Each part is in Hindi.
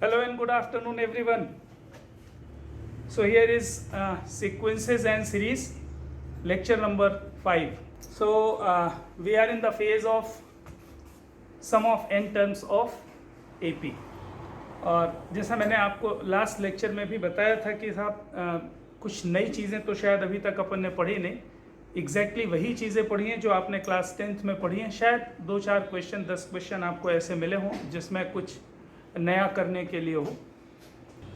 Hello and good afternoon, everyone. So here is sequences and series, lecture number 5. So we are in the phase of sum of n terms of AP. और जैसा मैंने आपको लास्ट लेक्चर में भी बताया था कि साहब कुछ नई चीज़ें तो शायद अभी तक अपन ने पढ़ी नहीं, एग्जैक्टली वही चीज़ें पढ़ी हैं जो आपने क्लास 10th में पढ़ी हैं। शायद 2-4 क्वेश्चन 10 क्वेश्चन आपको ऐसे मिले हों जिसमें कुछ नया करने के लिए हो।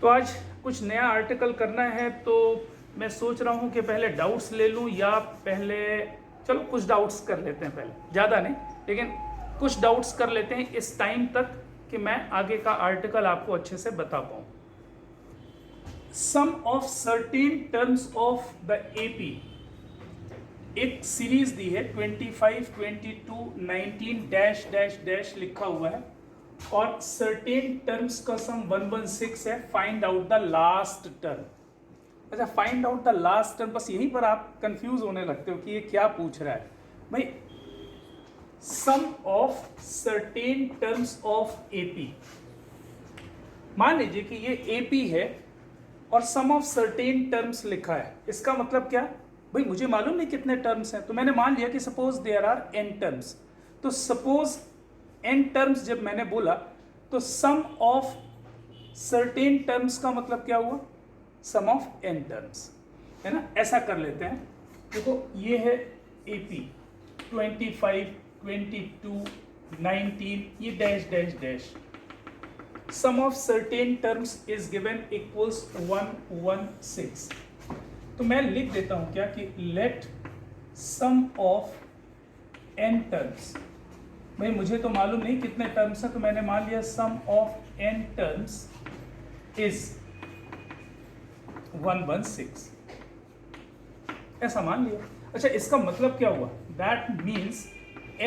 तो आज कुछ नया आर्टिकल करना है, तो मैं सोच रहा हूँ कि पहले डाउट्स ले लूँ या पहले चलो कुछ डाउट्स कर लेते हैं, पहले ज़्यादा नहीं लेकिन कुछ डाउट्स कर लेते हैं इस टाइम तक कि मैं आगे का आर्टिकल आपको अच्छे से बता पाऊँ। Sum of certain terms of the AP, एक सीरीज दी है 25, 22, 19 डैश डैश डैश लिखा हुआ है और सर्टेन टर्म्स का सम 116 है। Find out the last term. अच्छा, find out the last term, बस यहीं पर आप कंफ्यूज होने लगते हो कि ये क्या पूछ रहा है भाई। Sum of certain terms of AP, मान लीजिए कि ये एपी है और सम ऑफ सर्टेन टर्म्स लिखा है। इसका मतलब क्या भाई, मुझे मालूम नहीं कितने टर्म्स हैं, तो मैंने मान लिया कि suppose there are n terms. तो सपोज n टर्म्स जब मैंने बोला तो सम ऑफ सर्टेन टर्म्स का मतलब क्या हुआ, सम ऑफ n टर्म्स, है ना। ऐसा कर लेते हैं, देखो ये है AP 25, 22, 19, ये dash dash dash. Sum of certain terms is given equals 116। तो मैं लिख देता हूं क्या कि let sum of n terms, भाई मुझे तो मालूम नहीं कितने टर्म्स हैं, तो मैंने मान लिया sum of n terms is 116, ऐसा मान लिया। अच्छा, इसका मतलब क्या हुआ, that means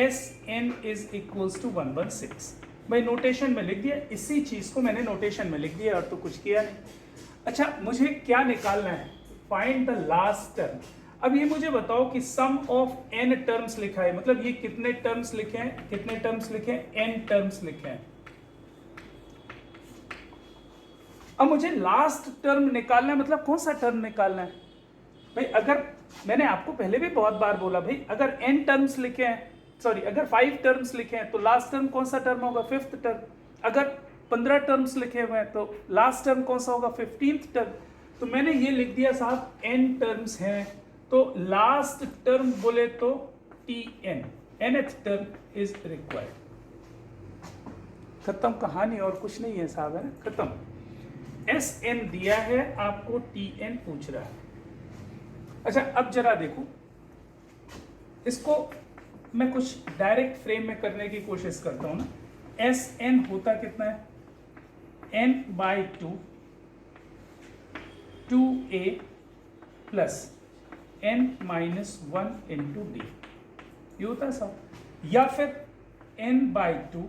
Sn is equals to 116। भाई नोटेशन में लिख दिया, इसी चीज को मैंने नोटेशन में लिख दिया और तो कुछ किया नहीं। अच्छा, मुझे क्या निकालना है, फाइंड द लास्ट टर्म। अब ये मुझे बताओ कि सम ऑफ n टर्म्स लिखा है, मतलब ये कितने टर्म्स लिखे हैं, कितने टर्म्स लिखे हैं, n टर्म्स लिखे हैं। अब मुझे लास्ट टर्म निकालना है, मतलब कौन सा टर्म निकालना है भाई। अगर मैंने आपको पहले भी बहुत बार बोला भाई, अगर n टर्म्स लिखे हैं, सॉरी अगर 5 टर्म्स लिखे हैं तो लास्ट टर्म कौन सा टर्म होगा, 5th टर्म। अगर 15 टर्म्स लिखे हुए हैं तो लास्ट टर्म कौन सा होगा, 15th टर्म। तो मैंने ये लिख दिया साहब n टर्म्स हैं, तो लास्ट टर्म बोले तो Tn, nth term is required. खत्म कहानी, और कुछ नहीं है साहब, है ना, खत्म। Sn दिया है आपको, Tn पूछ रहा है। अच्छा, अब जरा देखो, इसको मैं कुछ डायरेक्ट फ्रेम में करने की कोशिश करता हूं ना। Sn होता कितना है, n/2 2a plus n-1 into D, ये होता है सब। या फिर n/2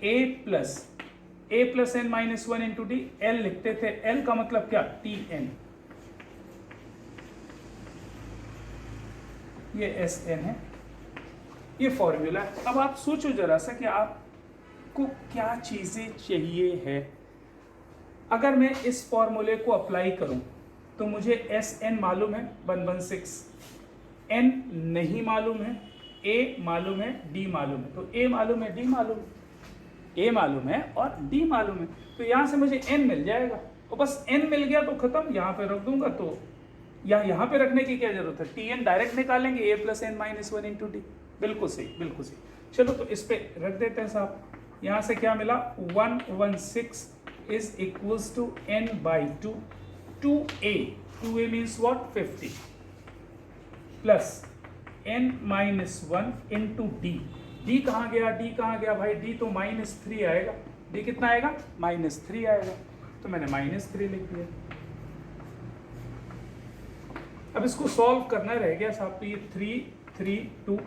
a plus n-1 into D, l लिखते थे, l का मतलब क्या, Tn, ये Sn है, ये फॉर्मूला है। अब आप सोचो जरा सा कि आपको क्या चीजें चाहिए है। अगर मैं इस फॉर्मूले को अप्लाई करूं तो मुझे Sn मालूम है 116, n नहीं मालूम है, a मालूम है, d मालूम है। तो a मालूम है, d मालूम है, a मालूम है और d मालूम है, तो यहां से मुझे n मिल जाएगा। तो बस n मिल गया तो खत्म, यहां पे रख दूंगा। तो यहाँ पे रखने की क्या जरूरत है, Tn डायरेक्ट निकालेंगे, a plus n-1 into D. बिल्कुल सही, बिल्कुल सही। चलो तो इस पे रख देते हैं साहब। यहाँ से क्या मिला, 116 is equals to n/2 2a, 2a means what, 50 plus n-1 into d. D कहाँ गया, डी कहाँ गया भाई, डी तो -3 आएगा। डी कितना आएगा, -3 आएगा, तो मैंने -3 लिख दिया। अब इसको सॉल्व करना रह गया साहब, तो ये 332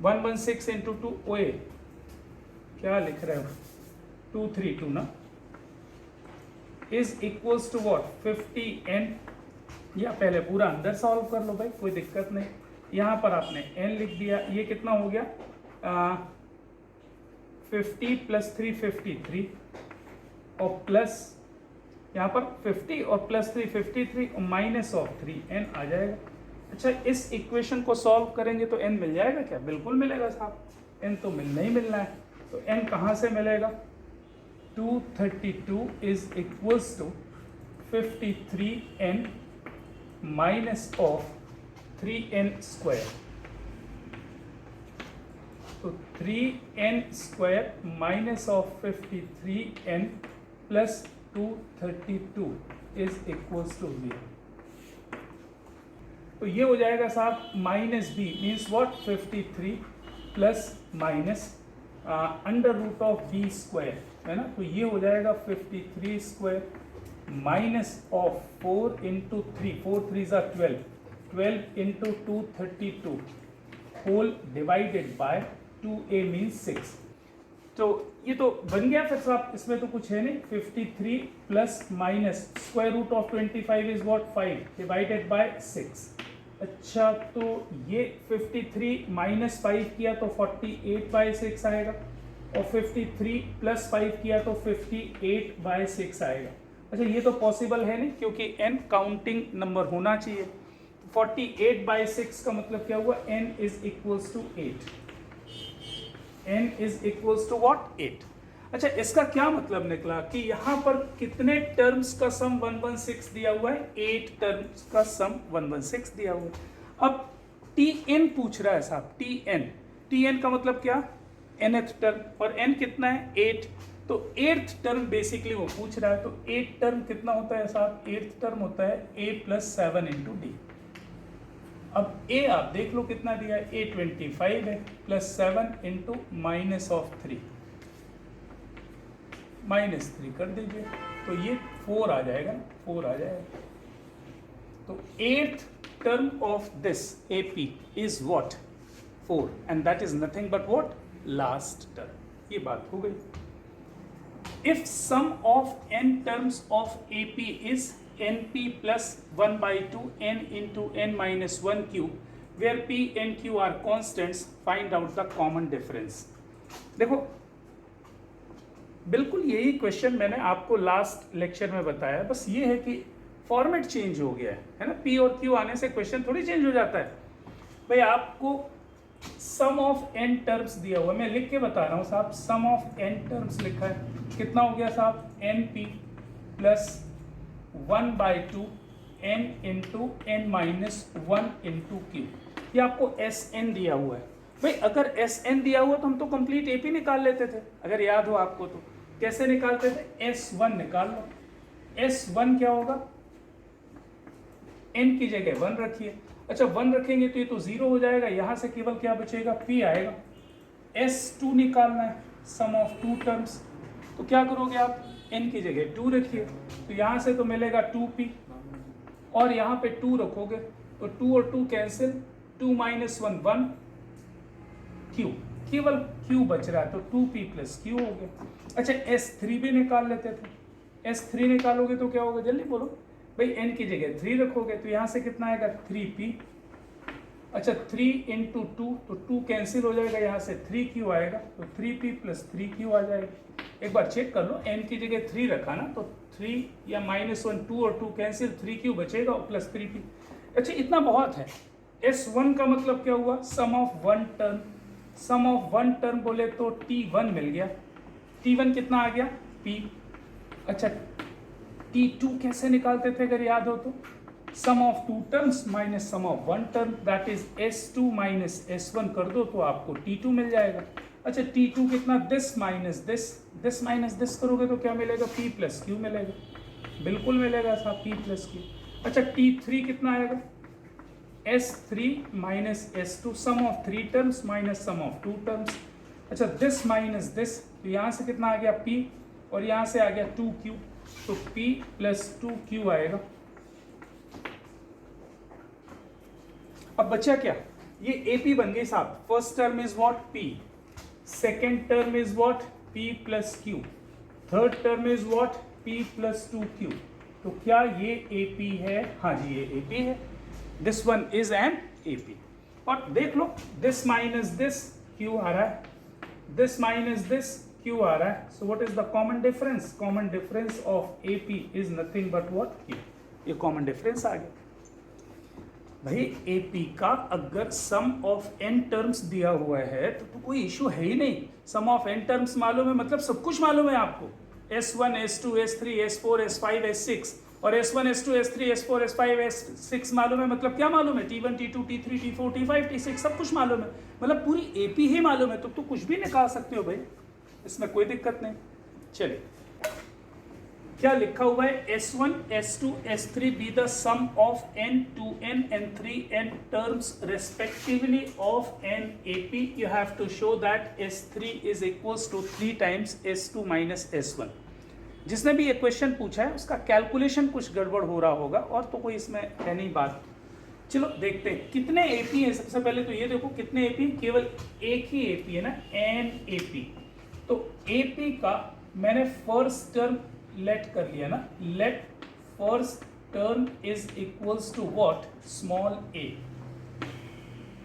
116 इंटू 2 ओए क्या लिख रहे हो, 232 ना, is equals to what, 50n। या पहले पूरा अंदर सॉल्व कर लो भाई, कोई दिक्कत नहीं। यहाँ पर आपने n लिख दिया, ये कितना हो गया 50 प्लस 3 53 और प्लस यहाँ पर 50 और प्लस 3 53 और माइनस ऑफ 3 n आ जाएगा। अच्छा, इस इक्वेशन को सॉल्व करेंगे तो n मिल जाएगा क्या? बिल्कुल मिलेगा साहब, n तो मिलना ही मिलना है। तो n कहाँ से मिलेगा? 232 is equals to 53n minus of 3n square. तो 3n square minus of 53n plus 232 is equals to v। तो ये हो जाएगा साहब minus b means what 53 plus minus under root of b square, है ना। तो ये हो जाएगा 53 स्क्वायर माइनस ऑफ 4 इंटू 3, 4 3 ज़ा 12 into 232 whole divided by 2a means 6। तो ये तो बन गया फिर साहब, इसमें तो कुछ है नहीं। 53 plus minus square root of 25 is what 5 divided by 6। अच्छा, तो ये 53 माइनस 5 किया तो 48 बाय 6 आएगा और 53 प्लस 5 किया तो 58 बाय 6 आएगा। अच्छा, ये तो पॉसिबल है नहीं क्योंकि n काउंटिंग नंबर होना चाहिए। 48 बाय 6 का मतलब क्या हुआ? n is equals to 8। n is equals to what 8। अच्छा, इसका क्या मतलब निकला कि यहाँ पर कितने टर्म्स का सम 116 दिया हुआ है? 8 टर्म्स का सम 116 दिया हुआ है। अब tn पूछ रहा है साहब, tn का मतलब क्या? nth टर्म, और n कितना है? 8। तो 8th टर्म बेसिकली वो पूछ रहा है। तो 8 टर्म कितना होता है साहब? 8th टर्म होता है a प्लस 7 इंटू डी। अब a आप देख लो कितना दिया है, a 25 है plus 7 into minus of 3, minus 3 कर दीजिए तो ये 4 आ जाएगा, 4 आ जाएगा। तो 8th term of this AP is what 4 and that is nothing but what last term. ये बात हो गई। If sum of n terms of AP is np plus 1 by 2 n into n minus 1 q where p and q are constants, find out the common difference। देखो, बिल्कुल यही क्वेश्चन मैंने आपको लास्ट लेक्चर में बताया, बस ये है कि फॉर्मेट चेंज हो गया है ना। p और q आने से क्वेश्चन थोड़ी चेंज हो जाता है भाई। आपको सम ऑफ n टर्म्स दिया हुआ, मैं लिख के बता रहा हूँ साहब। सम ऑफ n टर्म्स लिखा है, कितना हो गया साहब? np plus 1 by 2 n into n minus 1 into Q. ये आपको Sn दिया हुआ है भाई। अगर Sn दिया हुआ तो हम तो कंप्लीट AP निकाल लेते थे, अगर याद हो आपको तो। कैसे निकालते थे? S1 निकाल लो। S1 क्या होगा? n की जगह 1 रखिए। अच्छा, 1 रखेंगे तो ये तो 0 हो जाएगा, यहाँ से केवल क्या बचेगा? P आएगा। S2 निकालना है, सम ऑफ 2 टर्म्स। तो क्या करोगे आप? n की जगह 2 रखिए, तो यहाँ से तो मिलेगा 2p और यहाँ पे 2 रखोगे तो 2 और 2 कैंसिल, 2 माइनस 1 1 q, केवल q बच रहा है तो 2p प्लस q हो गया। अच्छा, S3 भी निकाल लेते थे। S3 निकालोगे तो क्या होगा? जल्दी बोलो भाई। n की जगह 3 रखोगे तो यहाँ से कितना आएगा? 3p। अच्छा, 3 इंटू 2 तो 2 कैंसिल हो जाएगा, यहाँ से 3q आएगा तो 3p प्लस 3q आ जाएगा। एक बार चेक कर लो, n की जगह 3 रखा ना तो 3 या माइनस 1, 2 और 2 कैंसिल, 3q बचेगा और प्लस 3p। अच्छा, इतना बहुत है। S1 का मतलब क्या हुआ? Sum of 1 term. Sum of 1 term बोले तो T1 मिल गया। T1 कितना आ गया? P। अच्छा, T2 कैसे निकालते थे अगर याद हो तो? Sum of 2 terms minus sum of 1 term, that is S2 minus S1 कर दो तो आपको T2 मिल जाएगा। अच्छा, T2 कितना? This minus this minus this करोगे तो क्या मिलेगा? P प्लस Q मिलेगा। बिल्कुल मिलेगा साहब, P प्लस Q। अच्छा, T3 कितना आएगा? S3 minus S2, sum of 3 terms minus sum of 2 terms. अच्छा, दिस माइनस दिस, तो यहाँ से कितना आ गया? P और यहाँ से आ गया 2Q, तो P प्लस 2Q आएगा। अब बचा क्या? ये AP बन गई साहब। First term is what? P। Second term is what? P plus Q। Third term is what? P plus 2Q। तो क्या ये AP है? हाँ जी, ये AP है। This one is an AP। और देख लो, दिस माइनस दिस Q आ रहा है, दिस माइनस दिस Q आ रहा है. So what is the common difference? Common difference of AP is nothing but what? Q. ये common difference आ गया. भाई AP का अगर सम ऑफ n टर्म्स दिया हुआ है तो कोई इशू है ही नहीं. सम ऑफ n टर्म्स मालूम है मतलब सब कुछ मालूम है आपको. S1, S2, S3, S4, S5, S6 और S1, S2, S3, S4, S5, S6 मालूम है मतलब क्या मालूम है? T1, T2, T3, T4, T5, T6 सब कुछ मालूम है. मतलब पूरी AP ही मालूम है तो कुछ भी निकाल सकते हो भाई, इसमें कोई दिक्कत नहीं. चलिए क्या लिखा हुआ है? S1, S2, S3 be the sum of n, 2n and 3n terms respectively of an AP. You have to show that S3 is equals to 3 times S2 minus S1. जिसने भी ये क्वेश्चन पूछा है उसका कैलकुलेशन कुछ गड़बड़ हो रहा होगा और तो कोई इसमें है नहीं बात. चलो देखते हैं कितने AP है. सबसे पहले तो ये देखो कितने AP, केवल एक ही AP है ना, n AP. तो AP का मैंने फर्स्ट टर्म लेट कर लिया ना. Let first term is equals to what? Small a.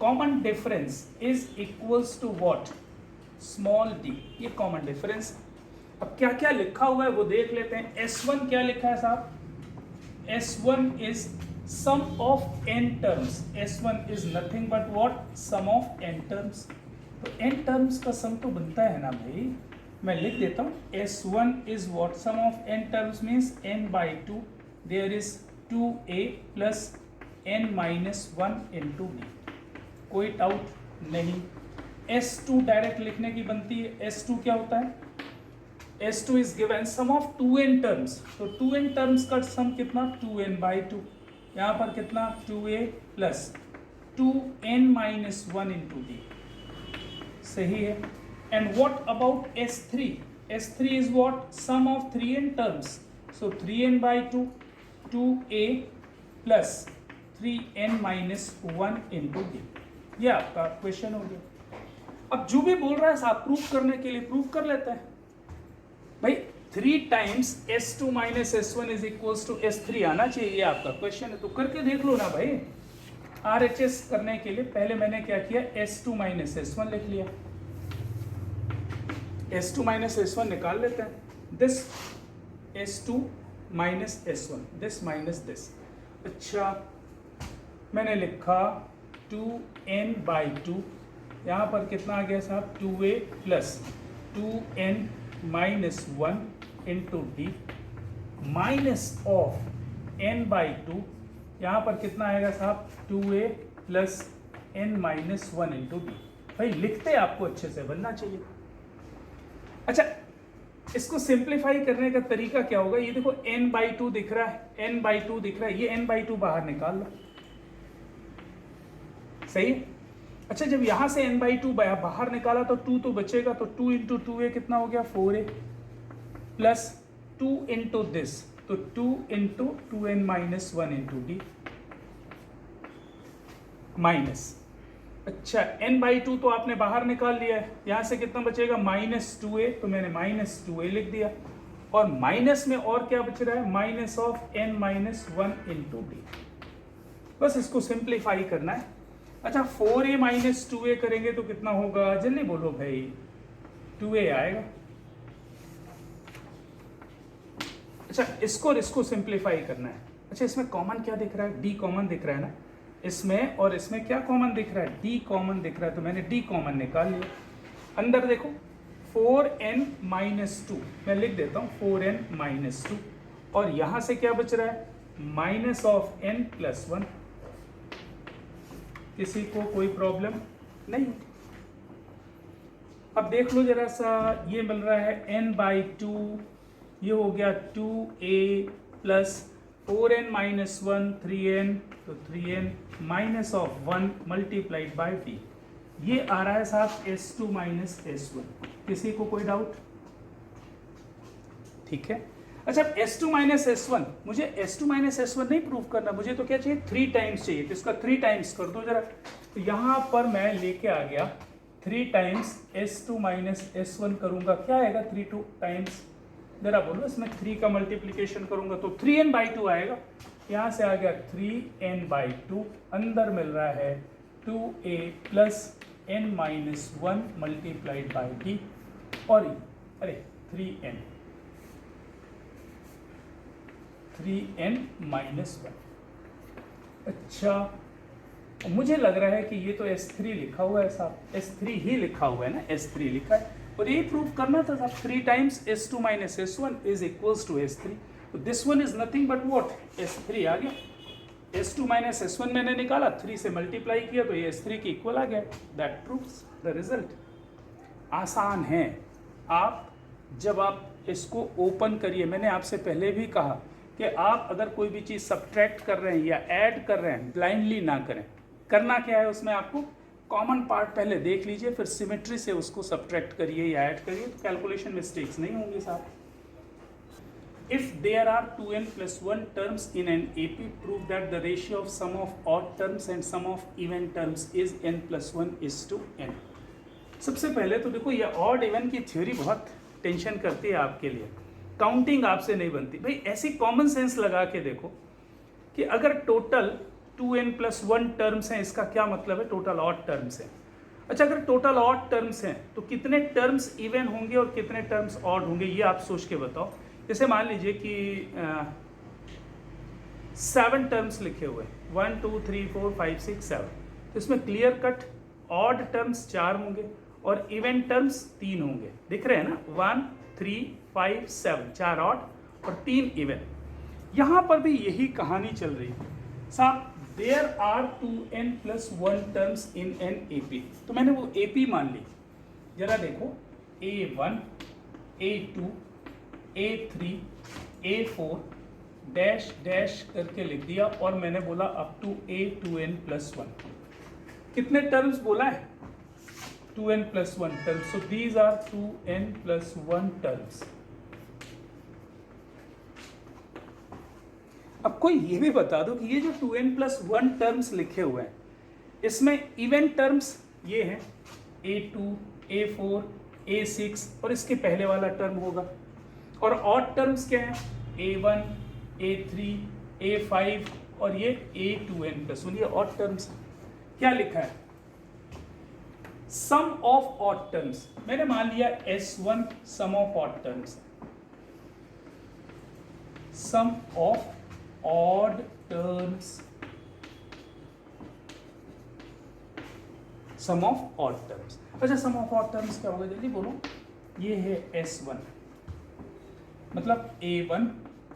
Common difference is equals to what? Small d. ये कॉमन डिफरेंस. अब क्या क्या लिखा हुआ है वो देख लेते हैं. S1 क्या लिखा है साहब? S1 is sum of n terms. S1 is nothing but what? Sum of n terms. तो n टर्म्स का सम तो बनता है ना भाई. मैं लिख देता हूँ. S1 is what? Sum of n terms means n by 2. There is 2a plus n minus 1 into b. कोई डाउट नहीं. S2 डायरेक्ट लिखने की बनती है. S2 क्या होता है? S2 is given sum of 2n terms. तो 2n terms का सम कितना? 2n by 2. यहाँ पर कितना? 2a plus 2n minus 1 into b. सही है. And what about S3? S3 is what? Sum of 3n terms. So 3n by 2, 2a plus 3n minus 1 into b. ये आपका क्वेश्चन हो गया. अब जो भी बोल रहा है साहब प्रूफ करने के लिए प्रूफ कर लेते हैं भाई. 3 times S2 minus S1 is equals to S3 आना चाहिए. आपका क्वेश्चन है तो करके देख लो ना भाई. RHS करने के लिए पहले मैंने क्या किया? S2 minus S1 लिख लिया. S2 minus S1 निकाल लेते हैं. This S2 minus S1, this minus this. अच्छा मैंने लिखा 2n by 2. यहाँ पर कितना आ गया साहब? 2a plus 2n minus 1 into d minus of n by 2. यहाँ पर कितना आएगा साहब? 2a plus n minus 1 into d. भाई लिखते आपको अच्छे से बनना चाहिए. अच्छा इसको सिंप्लीफाई करने का तरीका क्या होगा? ये देखो n by 2 दिख रहा है, n by 2 दिख रहा है. ये n by 2 बाहर निकाल लो. सही. अच्छा जब यहां से n by 2 बाहर निकाला तो 2 तो बचेगा. तो 2 into 2a कितना हो गया? 4a प्लस 2 into दिस तो 2 into 2n minus 1 into d minus. अच्छा n by 2 तो आपने बाहर निकाल लिया है. यहाँ से कितना बचेगा? -2a. तो मैंने -2a लिख दिया. और माइनस में और क्या बच रहा है? Minus of n minus 1 into d. बस इसको सिंप्लीफाई करना है. अच्छा 4a minus 2a करेंगे तो कितना होगा? जल्दी बोलो भाई. 2a आएगा. अच्छा इसको सिंप्लीफाई करना है. अच्छा इसमें कॉमन क्या दिख रहा है? d कॉमन दिख रहा है ना इसमें. और इसमें क्या कॉमन दिख रहा है? d कॉमन दिख रहा है. तो मैंने d कॉमन निकाल लिया. अंदर देखो 4n minus 2 मैं लिख देता हूँ 4n minus 2. और यहाँ से क्या बच रहा है? Minus of n plus 1. किसी को कोई प्रॉब्लम नहीं. अब देख लो जरा सा. ये मिल रहा है n by 2. ये हो गया 2a plus 4n minus 1 3n. तो 3n minus of 1 multiplied by d. ये आ रहा है साहब S2 माइनस S1. किसी को कोई डाउट? ठीक है. अच्छा S2 माइनस S1, मुझे S2 माइनस S1 नहीं प्रूफ करना. मुझे तो क्या चाहिए? 3 टाइम्स चाहिए. तो इसका 3 टाइम्स कर दो जरा. तो यहाँ पर मैं लेके आ गया 3 टाइम्स S2 माइनस S1 करूंगा. क्या आएगा? 3 टाइम्स. जरा बोलो इसमें 3 का मल्टीप्लीकेशन करूंगा तो 3n by 2 आएगा. यहाँ से आ गया 3n by 2. अंदर मिल रहा है 2a plus n minus 1 multiplied by d. और अरे 3n -1। अच्छा, मुझे लग रहा है कि ये तो S3 लिखा हुआ है साहब, S3 ही लिखा हुआ है ना, S3 लिखा है, और ये प्रूव करना था साहब 3 times S2 minus S1 is equals to S3। तो this one is nothing but what, S3 आ गया। S2 माइनस S1 मैंने निकाला, 3 से मल्टीप्लाई किया तो ये S3 के इक्वल आ गया। That proves the result. आसान है। आप जब आप इसको ओपन करिए, मैंने आपसे पहले भी कहा कि आप अगर कोई भी चीज़ सब्ट्रैक्ट कर रहे हैं या ऐड कर रहे हैं, ब्लाइंडली ना करें। करना क्या है उसमें, आपको कॉमन पार्ट पहले देख लीजिए, फिर सिमेट्री से उसको सब्ट्रैक्ट करिए या ऐड करिए, तो कैलकुलेशन मिस्टेक्स नहीं होंगे साहब। If there are 2n plus 1 terms in an AP, prove that the ratio of sum of odd terms and sum of even terms is n plus 1 is to n। सबसे पहले तो देखो, ये ऑड इवन की थ्योरी बहुत टेंशन करती है आपके लिए, काउंटिंग आपसे नहीं बनती भाई। ऐसी कॉमन सेंस लगा के देखो कि अगर टोटल 2n plus 1 टर्म्स हैं, इसका क्या मतलब है, टोटल ऑड टर्म्स हैं। अच्छा, अगर टोटल ऑड टर्म्स हैं तो कितने टर्म्स इवन होंगे और कितने टर्म्स ऑड होंगे, ये आप सोच के बताओ। जैसे मान लीजिए कि 7 टर्म्स लिखे हुए, 1 2 3 4 5 6 7, तो इसमें क्लियर कट ऑड टर्म्स 4 होंगे और इवन टर्म्स 3 होंगे। दिख रहे हैं ना, 1 3 5 7, 4 ऑड और 3 इवन। यहाँ पर भी यही कहानी चल रही है साहब। There are 2n plus 1 terms in an AP। तो मैंने वो AP मान ली, जरा देखो, A1 A2 A3 A4 dash dash करके लिख दिया, और मैंने बोला अप टू A2n plus 1। कितने टर्म्स बोला है, 2n plus 1 terms. So these are 2n plus 1 terms. अब कोई ये भी बता दो कि ये जो 2n plus 1 टर्म्स लिखे हुए हैं, इसमें इवन टर्म्स ये हैं A2 A4 A6, और इसके पहले वाला टर्म होगा, और ऑड टर्म्स क्या हैं, A1 A3 A5 और ये A2n plus 1, ये ऑड टर्म्स। क्या लिखा है, सम ऑफ ऑड टर्म्स। मैंने मान लिया S1 sum of odd terms, sum of odd terms, sum of odd terms. अच्छा, सम ऑफ ऑड टर्म्स क्या होगा, जल्दी बोलो। ये है S1, मतलब A1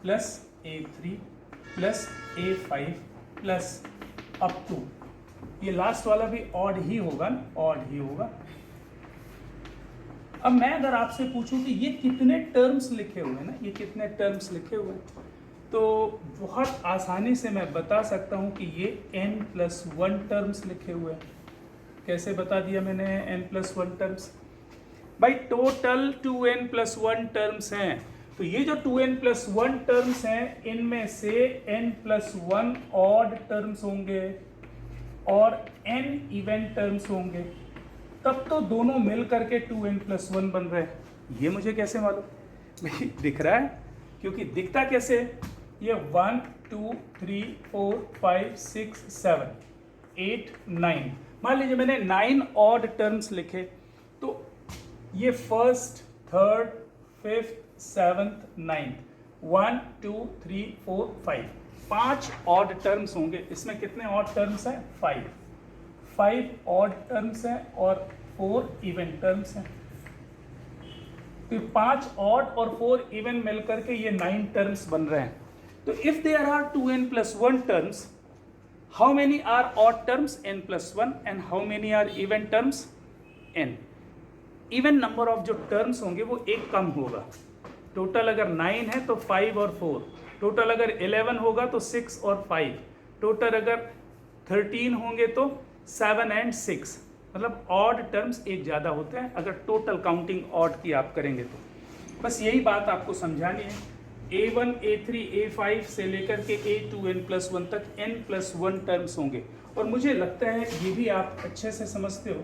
plus A3 plus A5 plus up to, ये लास्ट वाला भी ऑड ही होगा ना, ऑड ही होगा। अब मैं अगर आपसे पूछूं कि ये कितने टर्म्स लिखे हुए हैं ना, ये कितने टर्म्स लिखे हुए हैं, तो बहुत आसानी से मैं बता सकता हूं कि ये n plus 1 टर्म्स लिखे हुए हैं। कैसे बता दिया मैंने n plus 1 टर्म्स, भाई टोटल 2n plus 1 टर्म्स हैं, तो ये जो 2n plus 1 टर्म्स हैं, इनमें से n plus 1 ऑड टर्म्स होंगे और n इवन टर्म्स होंगे, तब तो दोनों मिल करके 2n plus 1 बन रहे हैं। ये मुझे कैसे मालूम, भाई दिख रहा है, क्योंकि दिखता कैसे, ये 1 2 3 4 5 6 7 8 9, मान लीजिए मैंने 9 ऑड टर्म्स लिखे, तो ये first third fifth seventh ninth 1 2 3 4 5, 5 odd terms होंगे। इसमें कितने ऑड टर्म्स हैं, 5 ऑड टर्म्स हैं और 4 इवन टर्म्स हैं। तो 5 ऑड और 4 इवन मिलकर के ये 9 टर्म्स बन रहे हैं। तो if there are 2n plus 1 terms, how many are odd terms, n plus 1, and how many are even terms, n। Even number of जो टर्म्स होंगे वो एक कम होगा। टोटल अगर 9 है तो 5 और 4, टोटल अगर 11 होगा तो 6 और 5, टोटल अगर 13 होंगे तो 7 एंड 6, मतलब ऑड टर्म्स एक ज़्यादा होते हैं अगर टोटल काउंटिंग ऑड की आप करेंगे तो। बस यही बात आपको समझानी है। A1 A3 A5 से लेकर के A2n plus 1 तक n plus 1 टर्म्स होंगे, और मुझे लगता है ये भी आप अच्छे से समझते हो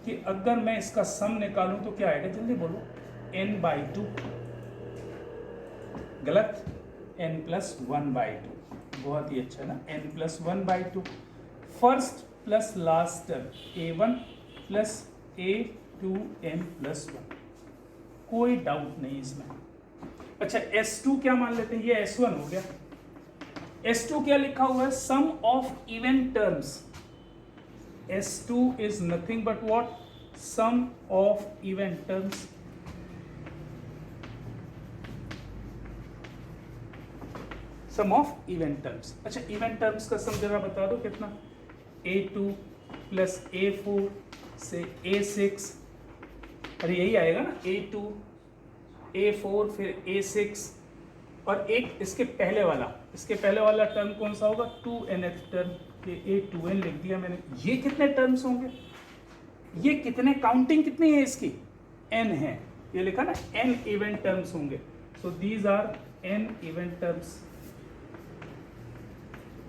कि अगर मैं इसका सम निकालूं तो क्या आएगा, जल्दी बोलो, n/2। गलत, n plus 1/2। बहुत ही अच्छा ना, n plus 1/2। First plus last term A1 plus A2n plus 1। कोई डाउट नहीं इसमें। अच्छा S2 क्या मान लेते हैं, ये S1 हो गया। S2 क्या लिखा हुआ है, sum of even terms. S2 is nothing but what, sum of even terms. Sum of even terms. अच्छा इवन टर्म्स का सम जरा बता दो कितना, A2 प्लस A4 से A6, अरे यही आएगा ना, A2 A4 फिर A6, और एक इसके पहले वाला टर्म कौन सा होगा, 2nth टर्म, ये A2n लिख दिया मैंने। ये कितने टर्म्स होंगे, ये कितने, काउंटिंग कितनी है इसकी, n है, ये लिखा ना n इवेंट टर्म्स होंगे। So these are n even terms.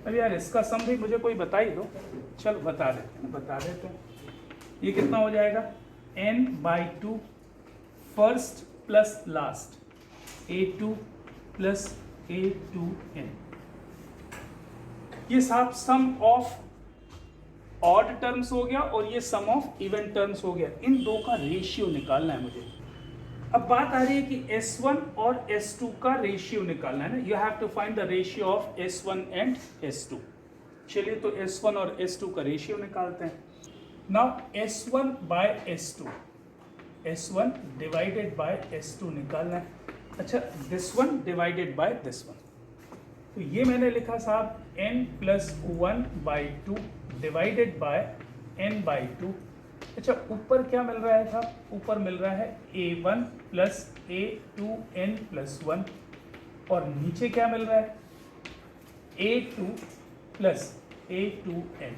अब यार इसका सम भी मुझे कोई बता ही दो, चलो बता देते हैं। ये कितना हो जाएगा, n/2 first plus last, A2 plus A2n। ये सब सम ऑफ ऑड टर्म्स हो गया और ये सम ऑफ इवन टर्म्स हो गया। इन दो का रेशियो निकालना है मुझे। अब बात आ रही है कि S1 और S2 का रेशियो निकालना है ना, you have to find the ratio of S1 and S2। चलिए तो S1 और S2 का रेशियो निकालते हैं। Now S1 bye S2, S1 divided by S2 निकालना है। अच्छा this one divided by this one, तो ये मैंने लिखा साहब n+1/2 डिवाइडेड बाय n/2। अच्छा ऊपर क्या मिल रहा है साहब, ऊपर मिल रहा है A1 प्लस A2n+1, और नीचे क्या मिल रहा है, A2 प्लस A2n।